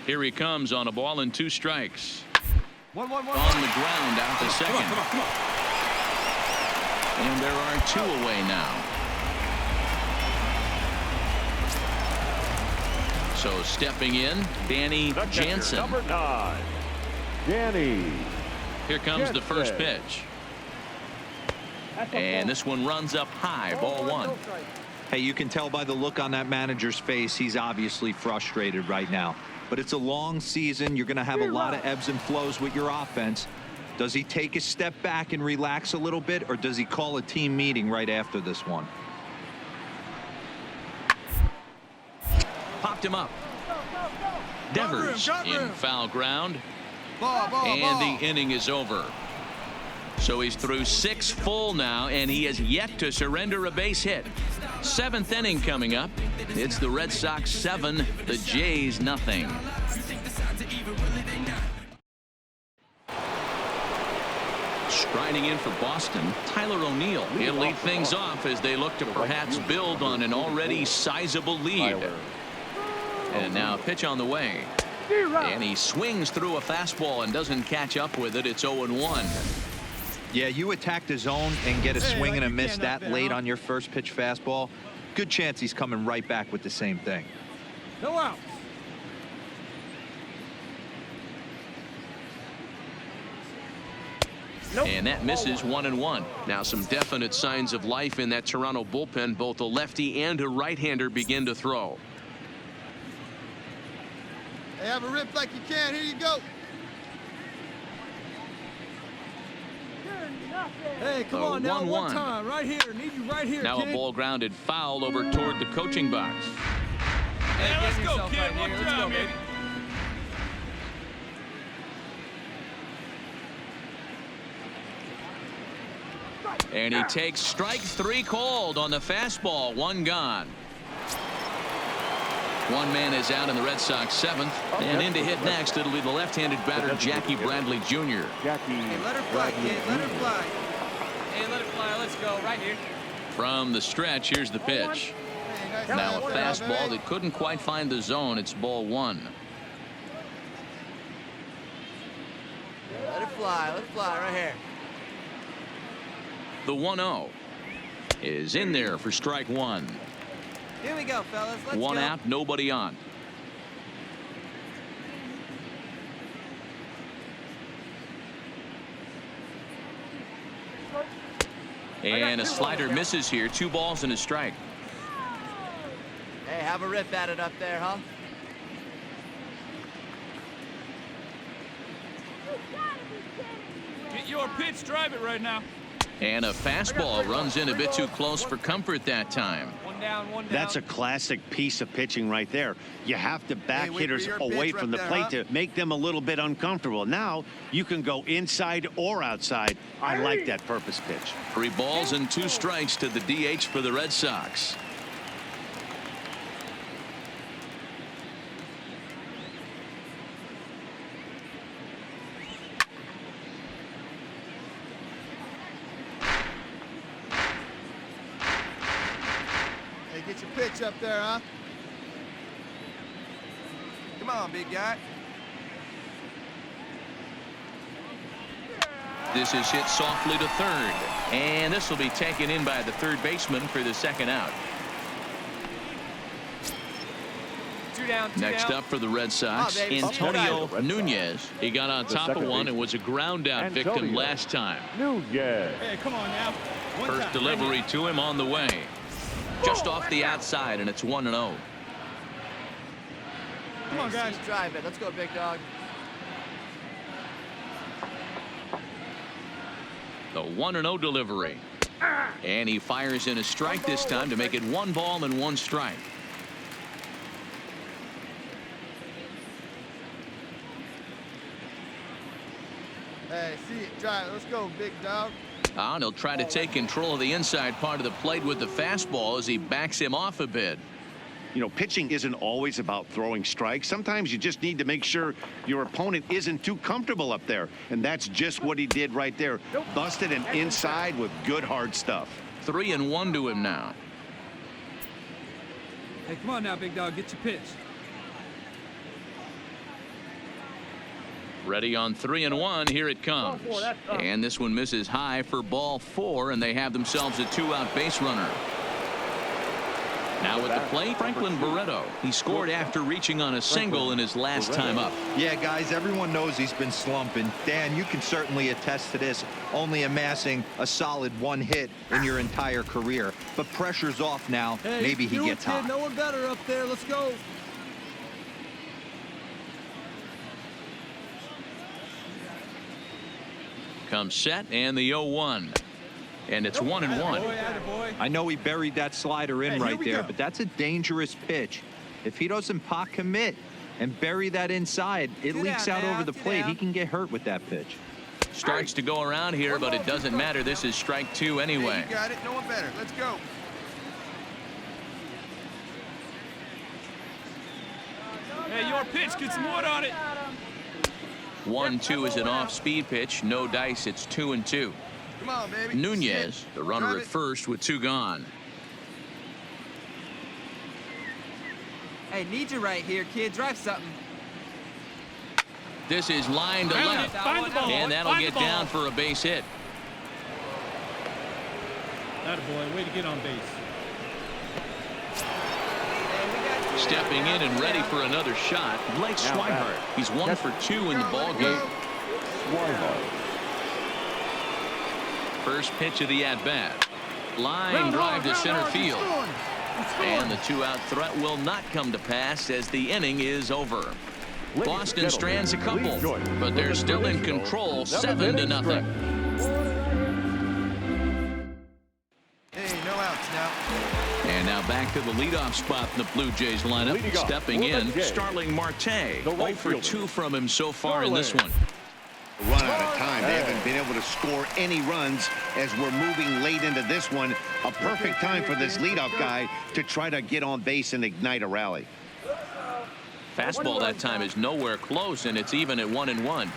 Here he comes on a ball and 2 strikes. 1, 1, 1. On the ground out to second. Come on. And there are 2 away now. So stepping in, Danny Jansen. Number 9, Danny. Here comes the first pitch. And this one runs up high, ball 1. Hey, you can tell by the look on that manager's face, he's obviously frustrated right now. But it's a long season. You're going to have a lot of ebbs and flows with your offense. Does he take a step back and relax a little bit, or does he call a team meeting right after this one? Popped him up. Devers in foul ground. And the inning is over. So he's through 6 full now, and he has yet to surrender a base hit. 7th inning coming up. It's the Red Sox 7, the Jays nothing. Striding in for Boston, Tyler O'Neill. He'll lead things off as they look to perhaps build on an already sizable lead. And now pitch on the way. And he swings through a fastball and doesn't catch up with it. It's 0-1. Yeah, you attack the zone and get a swing and a miss that late on your first pitch fastball. Good chance he's coming right back with the same thing. No out. And that misses 1-1. Now some definite signs of life in that Toronto bullpen. Both a lefty and a right-hander begin to throw. Hey, have a rip like you can. Here you go. Hey, come on now, one time, right here. Need you right here, now kid. A ball grounded foul over toward the coaching box. Hey, let's go, kid. One time, baby. And he takes strike 3 called on the fastball. 1 gone. 1 man is out in the Red Sox 7th. And in to hit next, it'll be the left-handed batter, Jackie Bradley Jr. Hey, let her fly, kid. Let her fly. Hey, let it fly. Let's go. Right here. From the stretch, here's the pitch. Hey, nice Now a job, fastball baby. that couldn't quite find the zone. It's ball 1. Let it fly right here. The 1-0 is in there for strike 1. Here we go, fellas. Let's 1 go. out, nobody on. And a slider misses here. 2 balls and a strike. Hey, have a rip at it up there, huh? Get your pitch. Drive it right now. And a fastball runs in a bit too close for comfort that time. One down, one down. That's a classic piece of pitching right there. You have to back Hey, wait for hitters your away pitch from the right plate there, to make them a little bit uncomfortable. Now you can go inside or outside. I like that purpose pitch. 3 balls and 2 strikes to the DH for the Red Sox. Hey, get your pitch up there, huh? Come on, big guy. This is hit softly to third. And this will be taken in by the third baseman for the 2nd out. 2 down, 2 Next down. up for the Red Sox, Oh, baby. Antonio Red Sox. Nunez. He got on The top of second one baseman. and was a ground out victim Antonio last time. Nunez. Hey, come on now. One First time. delivery to him on the way. Just off the outside, and it's 1-0. Come on, guys. Just drive it. Let's go, big dog. The 1-0 delivery. And he fires in a strike this time to make it 1 ball and 1 strike. Hey, see it. Drive it. Let's go, big dog. And he'll try to take control of the inside part of the plate with the fastball as he backs him off a bit. You know, pitching isn't always about throwing strikes. Sometimes you just need to make sure your opponent isn't too comfortable up there. And that's just what he did right there. Busted him inside with good hard stuff. 3-1 to him now. Hey, come on now, big dog. Get your pitch. Ready on 3-1. Here it comes. And this one misses high for ball 4, and they have themselves a 2-out base runner. Now at the plate, Franklin Barreto. He scored after reaching on a single in his last time up. Yeah, guys, everyone knows he's been slumping. Dan, you can certainly attest to this, only amassing a solid 1 hit in your entire career. But pressure's off now. Hey, Maybe he do gets it, kid. hot. No one better up there. Let's go. Comes set, and the 0-1. And it's 1-1. Boy. I know he buried that slider in Hey, here right we there, go. but that's a dangerous pitch. If he doesn't pot commit and bury that inside, it Sit leaks down out now, over the sit plate. down. He can get hurt with that pitch. Starts to go around here, but it doesn't matter. This is strike 2 Hey, anyway. you got it. No one better. Let's go. Hey, your pitch. Get some wood on it. 1-2 is an off-speed pitch. No dice. It's 2-2. Come on, baby. Nunez, the runner Drive at it. first with 2 gone. Hey, need you right here, kid. Drive something. This is line to Ground it. left. Find the ball. And that'll Find get the ball. down for a base hit. Atta boy. Way to get on base. Stepping in and ready for another shot, Blake Swihart. He's 1 for 2 in the ball game. Swihart. First pitch of the at-bat. Line drive to center field. And the two-out threat will not come to pass as the inning is over. Boston strands a couple, but they're still in control, 7-0. Hey, no outs now. And now back to the leadoff spot in the Blue Jays lineup. Stepping in, Starling Marte. 0 for 2 from him so far in this one. Run out of time. They haven't been able to score any runs as we're moving late into this one. A perfect time for this leadoff guy to try to get on base and ignite a rally. Fastball that time is nowhere close, and it's even at 1-1.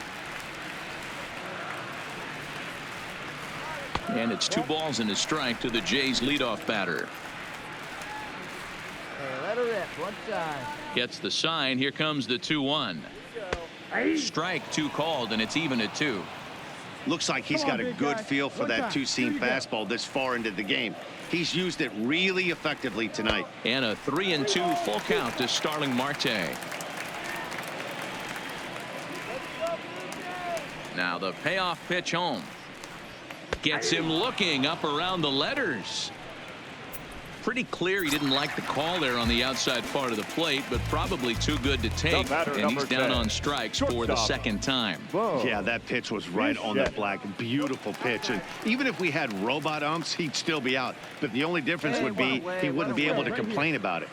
And it's 2 balls and a strike to the Jays leadoff batter. Hey, let her rip. One time. Gets the sign. Here comes the 2-1. Strike 2 called, and it's even at 2. Looks like he's got a good feel for that two-seam fastball this far into the game. He's used it really effectively tonight. And a 3-2 full count to Starling Marte. Now the payoff pitch home. Gets him looking up around the letters. Pretty clear he didn't like the call there on the outside part of the plate, but probably too good to take. And he's down on strikes for the second time. Yeah, that pitch was right on the black. Beautiful pitch. And even if we had robot umps, he'd still be out. But the only difference would be he wouldn't be able to complain about it.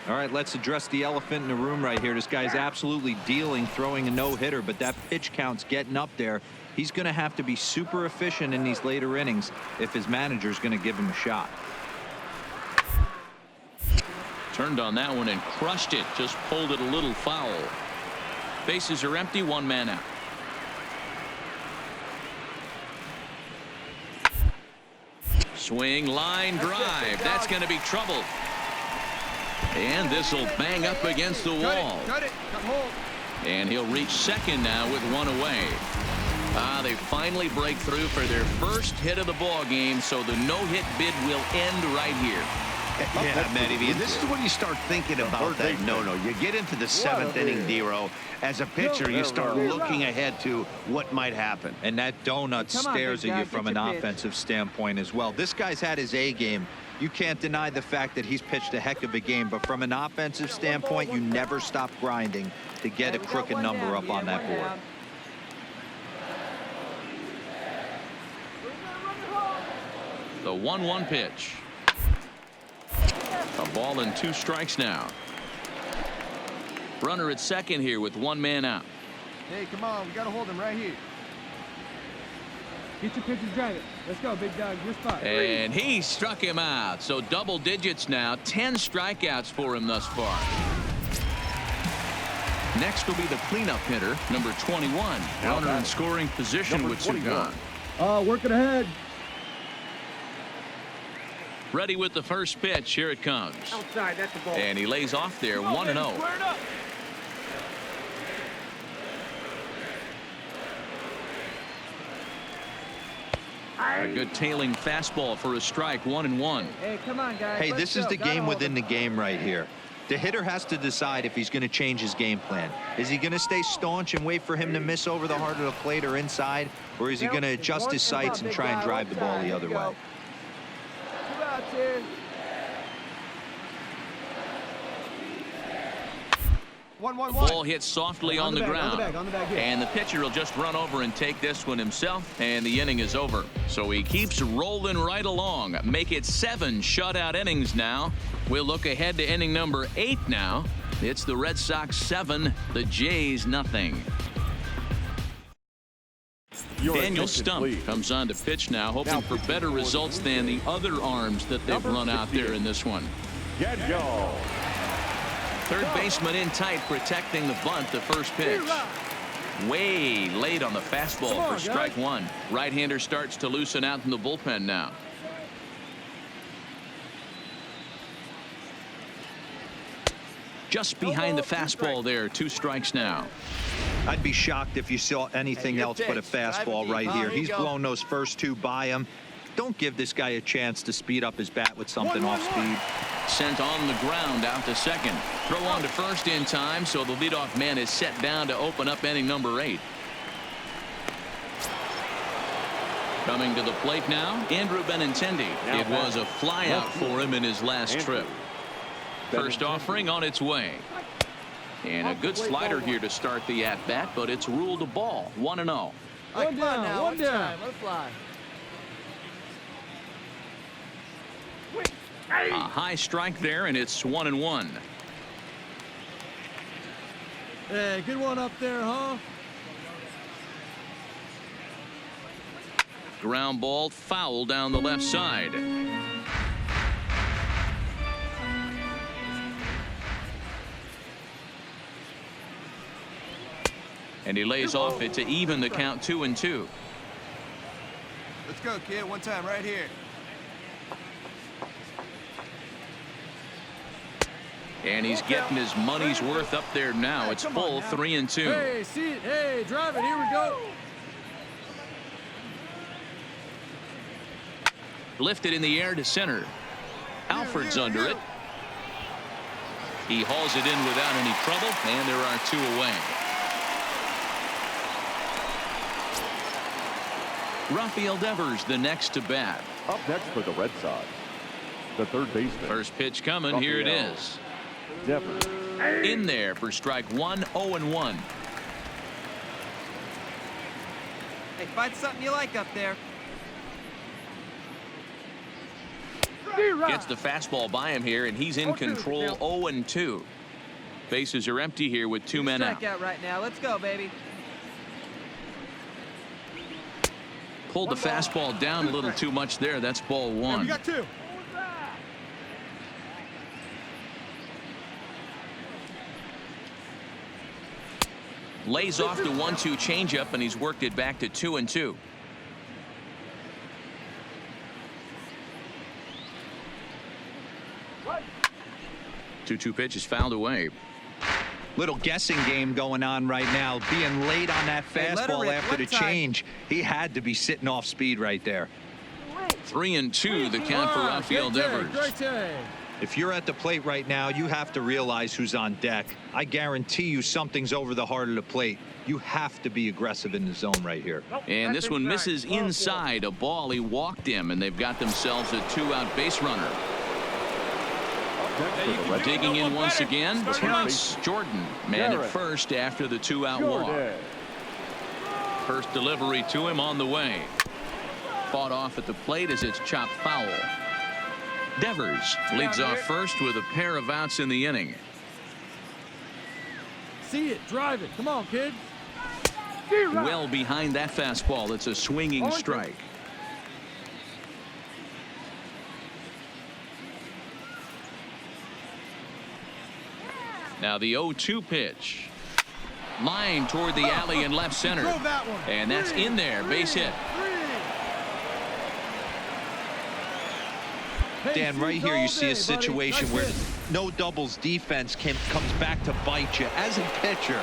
All right, let's address the elephant in the room right here. This guy's absolutely dealing, throwing a no-hitter, but that pitch count's getting up there. He's going to have to be super efficient in these later innings if his manager's going to give him a shot. Turned on that one and crushed it. Just pulled it a little foul. Bases are empty. 1 man out. Swing, line drive. That's going to be trouble. And this will bang up against the wall. Cut it. Cut hold. And he'll reach second now with 1 away. They finally break through for their first hit of the ball game, so the no-hit bid will end right here. Yeah, Matty, this is when you start thinking about that no-no. You get into the 7th inning, Dero. As a pitcher, you start looking ahead to what might happen. And that donut stares at you from an offensive standpoint as well. This guy's had his A game. You can't deny the fact that he's pitched a heck of a game, but from an offensive standpoint, you never stop grinding to get a crooked number up on that board. The 1-1 pitch. A ball and 2 strikes now. Runner at second here with 1 man out. Hey, come on. We got to hold him right here. Get your pitch and drive it. Let's go, big dog. Your spot. And he struck him out. So double digits now. 10 strikeouts for him thus far. Next will be the cleanup hitter, number 21. Runner in scoring position with Sugan. Working ahead. Ready with the first pitch. Here it comes. Outside, that's the ball. And he lays off there, 1-0. A good tailing fastball for a strike, 1-1. Hey, come on, guys. Hey, this is the game within the game right here. The hitter has to decide if he's going to change his game plan. Is he going to stay staunch and wait for him to miss over the heart of the plate or inside, or is he going to adjust his sights and try and drive the ball the other way? 2 outs here. 1-1-1. Ball hits softly on the ground. And the pitcher will just run over and take this one himself, and the inning is over. So he keeps rolling right along. Make it 7 shutout innings now. We'll look ahead to inning number 8 now. It's the Red Sox 7, the Jays nothing. Daniel Stump comes on to pitch now, hoping for better results than the other arms that they've run out there in this one. Third baseman in tight, protecting the bunt, the first pitch. Way late on the fastball for strike 1. Right-hander starts to loosen out in the bullpen now. Just behind the fastball there, 2 strikes now. I'd be shocked if you saw anything else but a fastball right here. He's blown those first 2 by him. Don't give this guy a chance to speed up his bat with something off speed. Sent on the ground out to second. Throw on to first in time, so the leadoff man is set down to open up inning number 8. Coming to the plate now, Andrew Benintendi. It was a flyout for him in his last trip. First offering on its way. And a good slider here to start the at-bat, but it's ruled a ball. 1-0. One down, one down. Let it fly. A high strike there, and it's 1-1. Hey, good one up there, huh? Ground ball foul down the left side. And he lays off it to even the count 2-2. Let's go, kid. One time right here. And he's getting his money's worth up there now. It's full 3-2. Hey, see it. Hey, drive it. Here we go. Lifted in the air to center. Alfred's under it. He hauls it in without any trouble, and there are 2 away. Rafael Devers the next to bat. Up next for the Red Sox, the third baseman. First pitch coming. Here it is. Devers. In there for strike 1, 0-1. Hey, find something you like up there. Gets the fastball by him here, and he's in control. 0-2. Bases are empty here with 2 men out. Strikeout right now. Let's go, baby. Pulled the fastball down a little too much there. That's ball 1. We got 2. Lays off the 1-2 changeup, and he's worked it back to 2-2. Two pitch is fouled away. Little guessing game going on right now. Being late on that fastball after the change. He had to be sitting off speed right there. 3-2 the count for Rafael Devers. Great take. If you're at the plate right now, you have to realize who's on deck. I guarantee you something's over the heart of the plate. You have to be aggressive in the zone right here. And this one misses inside. A ball. He walked him, and they've got themselves a 2-out base runner. Digging in once again, Terrence Jordan, man at first after the 2-out walk. First delivery to him on the way. Fought off at the plate as it's chopped foul. Devers leads off first with a pair of outs in the inning. See it. Drive it. Come on, kid. Well behind that fastball. It's a swinging strike. Now the 0-2 pitch. Line toward the alley in left center. And that's in there. Base hit. Dan, right here you see a situation where no doubles defense comes back to bite you. As a pitcher,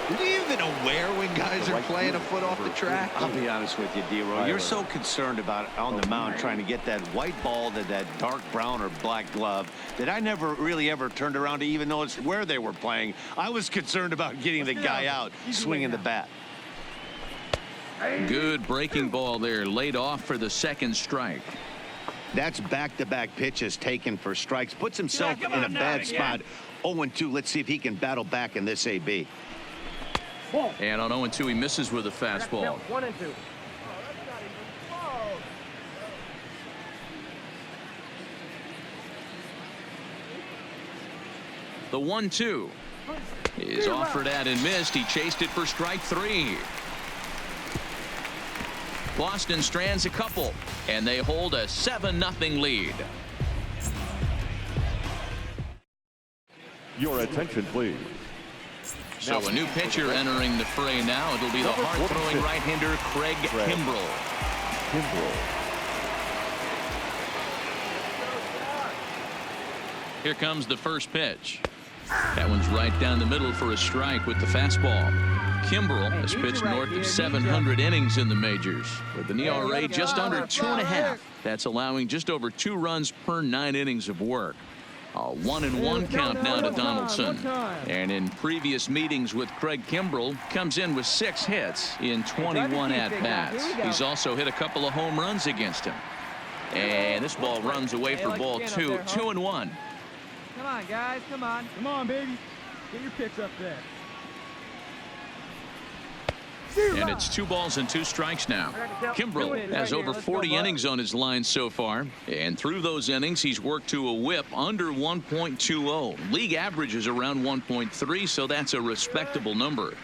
are you even aware when guys are playing a foot off the track? I'll be honest with you, D-Roy. You're so concerned about on the mound trying to get that white ball to that dark brown or black glove that I never really ever turned around to even notice where they were playing. I was concerned about getting the guy out, swinging the bat. Good breaking ball there. Laid off for the second strike. That's back-to-back pitches taken for strikes. Puts himself in a bad spot. 0-2. Let's see if he can battle back in this AB. And on 0-2 he misses with a fastball. 1-2. The 1-2 is offered at and missed. He chased it for strike 3. Boston strands a couple, and they hold a 7-0 lead. Your attention, please. So a new pitcher entering the fray now. It'll be the hard-throwing right-hander Craig Kimbrell. Here comes the first pitch. That one's right down the middle for a strike with the fastball. Kimbrell has pitched north of 700 innings in the majors with an ERA just under 2.5. That's allowing just over 2 runs per 9 innings of work. A 1-1 count now to Donaldson. And in previous meetings with Craig Kimbrell, comes in with 6 hits in 21 at-bats. He's also hit a couple of home runs against him. And this ball runs away for ball 2. 2-1. Come on, guys. Come on. Come on, baby. Get your pitch up there. And it's 2 balls and 2 strikes now. Kimbrell has over 40 innings on his line so far. And through those innings, he's worked to a whip under 1.20. League average is around 1.3, so that's a respectable number.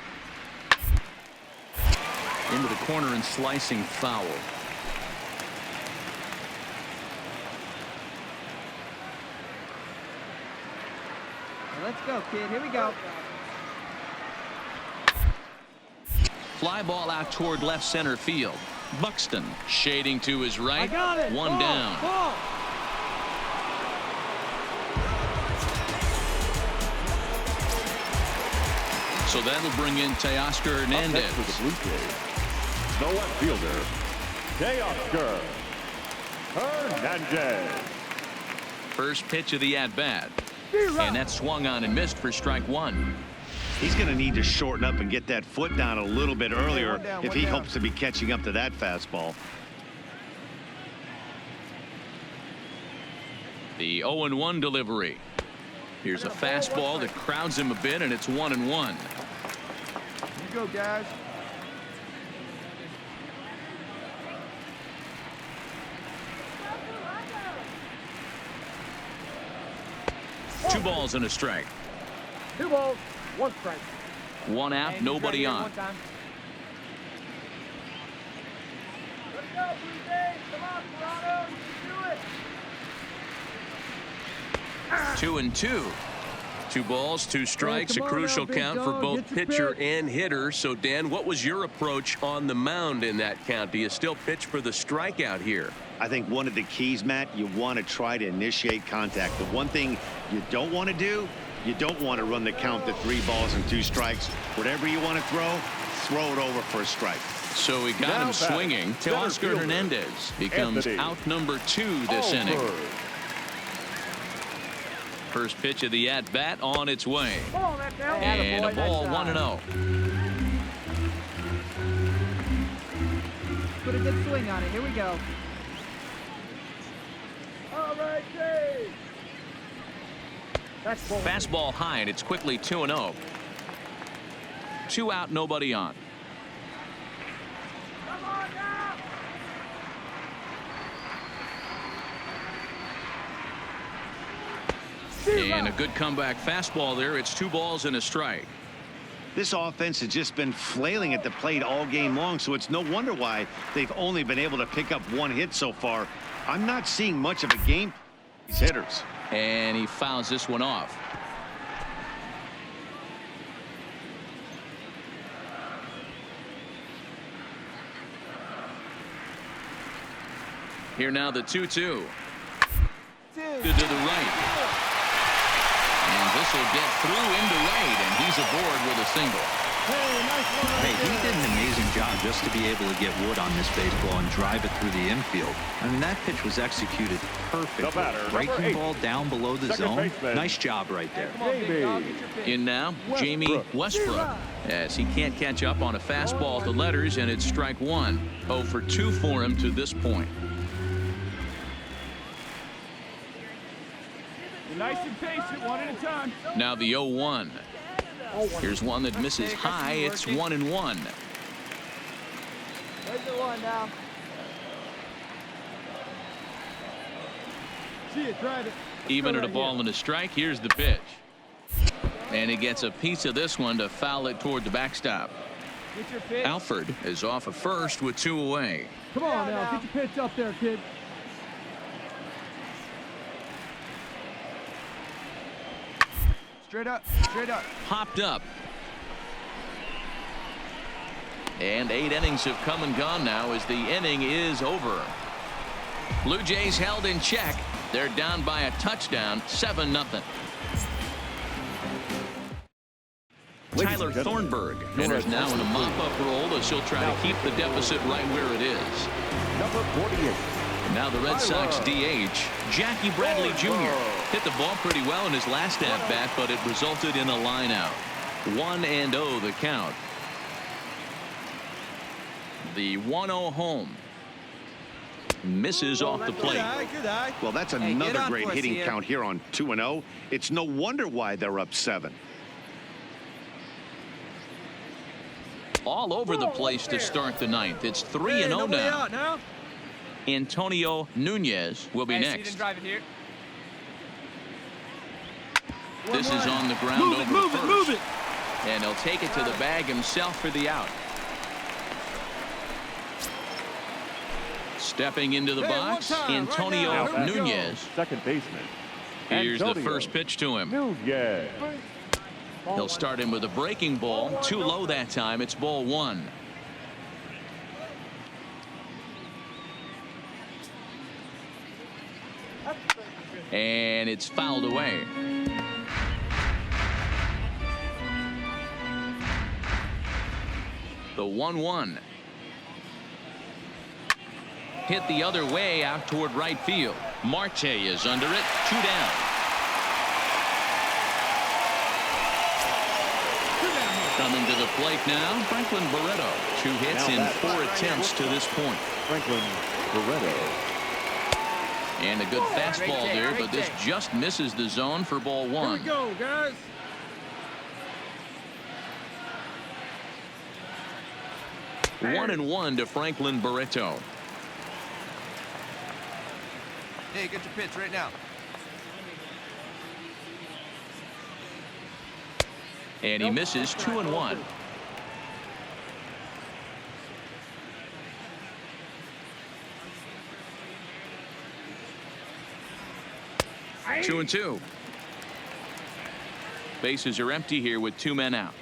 Into the corner and slicing foul. Let's go, kid. Here we go. Fly ball out toward left center field. Buxton shading to his right. One down. Ball. So that'll bring in Teoscar Hernandez. For the Blue Jays, the left fielder, Teoscar Hernandez. First pitch of the at-bat. And that swung on and missed for strike 1. He's going to need to shorten up and get that foot down a little bit earlier if he hopes to be catching up to that fastball. The 0-1 delivery. Here's a fastball that crowds him a bit, and it's 1-1. You go, guys. Two balls and a strike. 2 balls, 1 strike. 1 out, nobody on. Let's go, Blue Jays. Come on, Toronto. You can do it. 2-2. 2 balls, 2 strikes, a come on crucial now, big count for dog. both Get your pitcher pitch. and hitter. So, Dan, what was your approach on the mound in that count? Do you still pitch for the strikeout here? I think one of the keys, Matt, you want to try to initiate contact. The one thing you don't want to do, you don't want to run the count to 3 balls and 2 strikes. Whatever you want to throw it over for a strike. So we got him swinging. Teoscar Hernandez becomes out number 2 this inning. First pitch of the at-bat on its way. And a ball 1-0. Put a good swing on it. Here we go. All right, Jays. Fastball high, and it's quickly 2-0. 2 out, nobody on. Come on now. And a good comeback fastball there. It's 2 balls and a strike. This offense has just been flailing at the plate all game long, so it's no wonder why they've only been able to pick up 1 hit so far. I'm not seeing much of a game for these hitters. And he fouls this one off. Here now the 2-2. To the right. And this will get through into right, and he's aboard with a single. Hey, he did an amazing job just to be able to get wood on this baseball and drive it through the infield. I mean, that pitch was executed perfectly. Breaking ball down below the zone. Nice job right there. In now, Jamie Westbrook, as he can't catch up on a fastball to letters, and it's strike 1. 0 for 2 for him to this point. Nice and patient, 1 at a time. Now the 0-1. Here's one that misses high. It's 1-1. There's the 1 now. See it, drive it. Even at a ball and a strike. Here's the pitch. And he gets a piece of this one to foul it toward the backstop. Get your pitch. Alford is off of first with 2 away. Come on now, get your pitch up there, kid. Straight up, straight up. Popped up. And 8 innings have come and gone now as the inning is over. Blue Jays held in check. They're down by a touchdown, 7-0. Tyler Thornburg enters now in a mop-up role as he'll try to keep the deficit right where it is. Number 48, Now the Red Sox DH, Jackie Bradley Jr. hit the ball pretty well in his last at-bat, but it resulted in a line out. 1-0 the count. The 1-0 home. Misses off the plate. Well, that's another great hitting count here on 2-0. It's no wonder why they're up 7. All over the place to start the 9th. It's 3-0 now. Antonio Nunez will be next. This is on the ground over first. And he'll take it to the bag himself for the out. Stepping into the box, Antonio Nunez. Second baseman. Here's the first pitch to him. He'll start him with a breaking ball. Too low that time. It's ball 1. And it's fouled away. The 1-1. Hit the other way out toward right field. Marte is under it. 2 down. Coming to the plate now, Franklin Barreto. 2 hits in 4 attempts to this point. Franklin Barreto. And a good fastball there, but this just misses the zone for ball 1. Here we go, guys. One and 1 to Franklin Barreto. Hey, get your pitch right now. And he misses 2-1. Two and 2. Bases are empty here with 2 men out.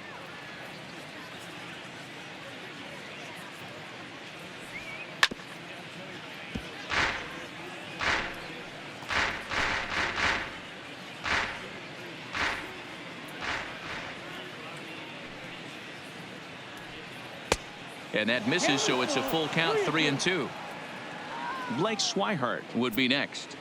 And that misses, so it's a full count, 3-2. Blake Swihart would be next.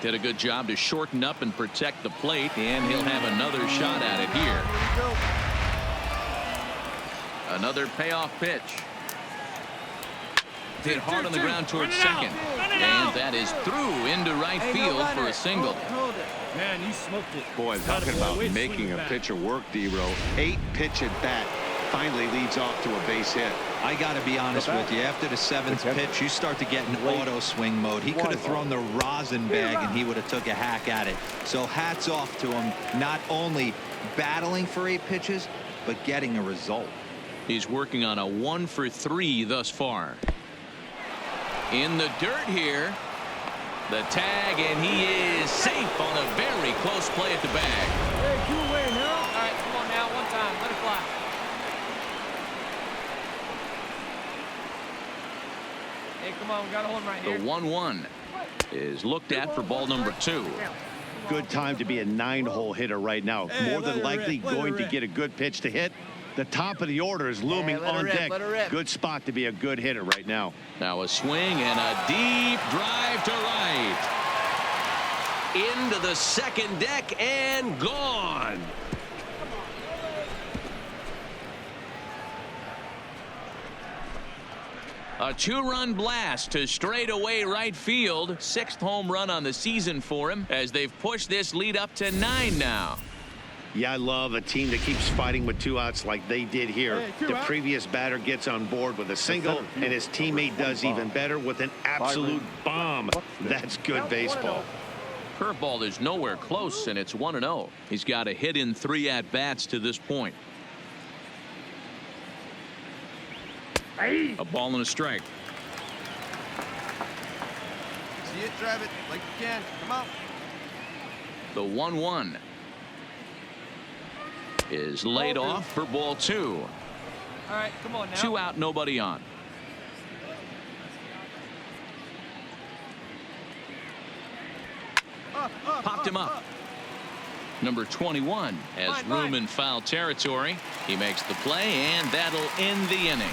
Did a good job to shorten up and protect the plate, and he'll have another shot at it here. Another payoff pitch. Hit hard on the ground towards second. And that is through into right field for a single. Man, you smoked it. Boy, talking about making a pitcher work, D-Row. 8 pitch at bat finally leads off to a base hit. I got to be honest with you. After the 7th pitch, you start to get in auto swing mode. He could have thrown the rosin bag and he would have took a hack at it. So hats off to him, not only battling for 8 pitches, but getting a result. He's working on a 1 for 3 thus far. In the dirt here. The tag, and he is safe on a very close play at the bag. Hey, get away now. All right, come on now, one time, let it fly. Hey, come on, we got a hole right here. The 1-1 is looked at for ball number 2. Good time to be a 9-hole hitter right now. Hey, more than likely going to get a good pitch to hit. The top of the order is looming on deck. Good spot to be a good hitter right now. Now a swing and a deep drive to right. Into the second deck and gone. A 2-run blast to straightaway right field. 6th home run on the season for him as they've pushed this lead up to 9 now. Yeah, I love a team that keeps fighting with 2 outs like they did here. The previous batter gets on board with a single, and his teammate does even better with an absolute bomb. That's good baseball. Curveball is nowhere close, and it's 1-0. He's got a hit in 3 at-bats to this point. A ball and a strike. See it, drive it like you can. Come on. The 1-1 is laid off for ball 2. All right, come on now. 2 out, nobody on. Popped him up. Number 21 has room in foul territory. He makes the play, and that'll end the inning.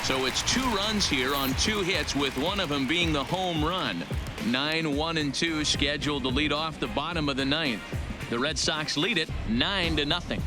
So it's 2 runs here on 2 hits, with one of them being the home run. 9-1-2 scheduled to lead off the bottom of the 9th. The Red Sox lead it 9-0.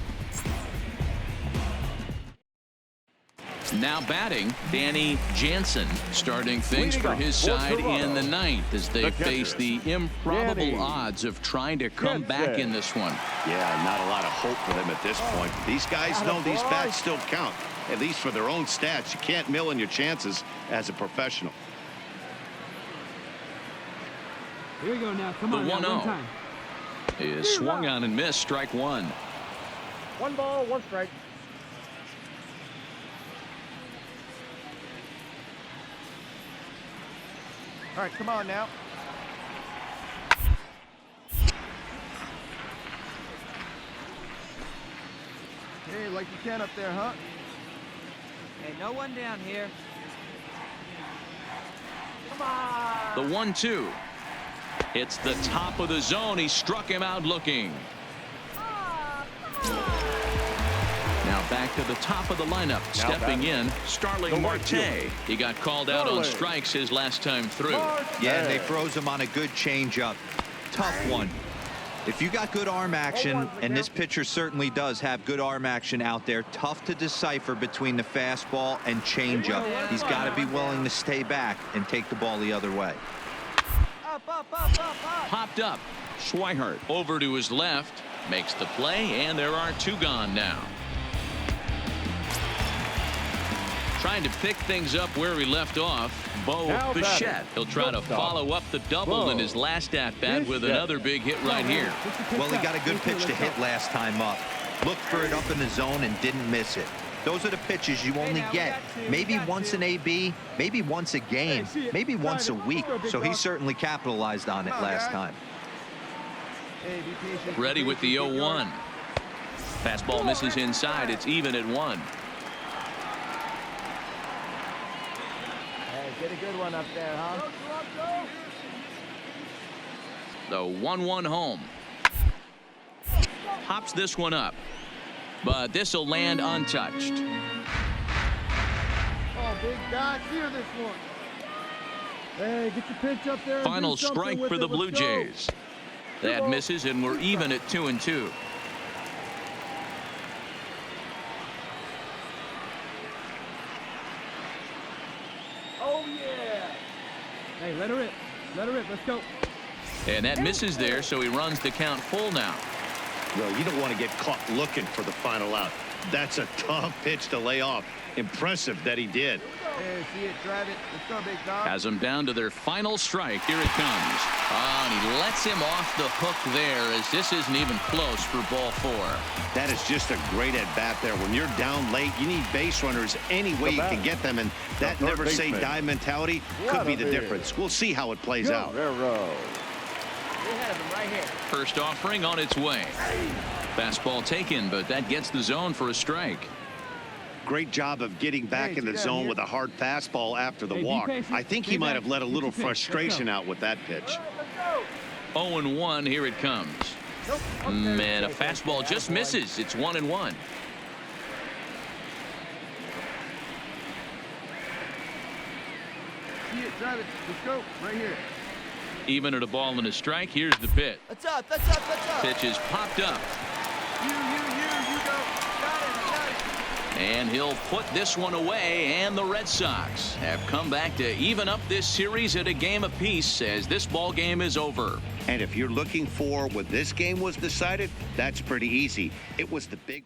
Now batting, Danny Jansen, starting things for his side in the 9th as they face the improbable odds of trying to come back in this one. Yeah, not a lot of hope for them at this point. These guys know these bats still count, at least for their own stats. You can't mill in your chances as a professional. Here we go now. Come on, the 1-0 is swung on and missed. Strike 1. 1 ball, 1 strike. All right, come on now. Hey, like you can up there, huh? Hey, no one down here. Come on. The 1-2. It's the top of the zone. He struck him out looking. Now back to the top of the lineup. Stepping in, Starling Marte. He got called out on strikes his last time through. Yeah, and they froze him on a good changeup. Tough one. If you got good arm action, and this pitcher certainly does have good arm action out there, tough to decipher between the fastball and changeup. He's got to be willing to stay back and take the ball the other way. Popped up. Schweihart over to his left. Makes the play, and there are 2 gone now. Trying to pick things up where he left off, Bo Bichette. He'll try to follow up the double in his last at-bat with another big hit right here. Well, he got a good pitch to hit last time up. Looked for it up in the zone and didn't miss it. Those are the pitches you only get maybe once an AB, maybe once a game, maybe once a week. So he certainly capitalized on it last time. Ready with the 0-1. Fastball misses inside. It's even at 1. Get a good one up there, huh? The 1-1 home. Hops this one up, but this will land untouched. Oh, big guy, clear this one. Hey, get your pitch up there. Final strike for the Blue Jays. That misses, and we're even at 2-2. Oh, yeah. Hey, let her rip. Let her rip. Let's go. And that misses there, so he runs the count full now. Well, you don't want to get caught looking for the final out. That's a tough pitch to lay off. Impressive that he did. Hey, see it, drive it. Let's go, big dog. Has them down to their final strike. Here it comes. Oh, and he lets him off the hook there, as this isn't even close for ball 4. That is just a great at-bat there. When you're down late, you need base runners any way you can get them, and that never say die mentality could be the difference. We'll see how it plays out. We're ahead of him right here. First offering on its way. Fastball taken, but that gets the zone for a strike. Great job of getting back in the zone with a hard fastball after the walk. I think he might have let a little frustration out with that pitch. 0-1. Here it comes. Man, a fastball just misses. It's 1-1. See it, drive it. Let's go, right here. Even at a ball and a strike, here's the pitch. What's up? What's up? What's up? Pitch is popped up. You go. Got it. And he'll put this one away, and the Red Sox have come back to even up this series at a game apiece as this ball game is over. And if you're looking for what this game was decided, that's pretty easy. It was the big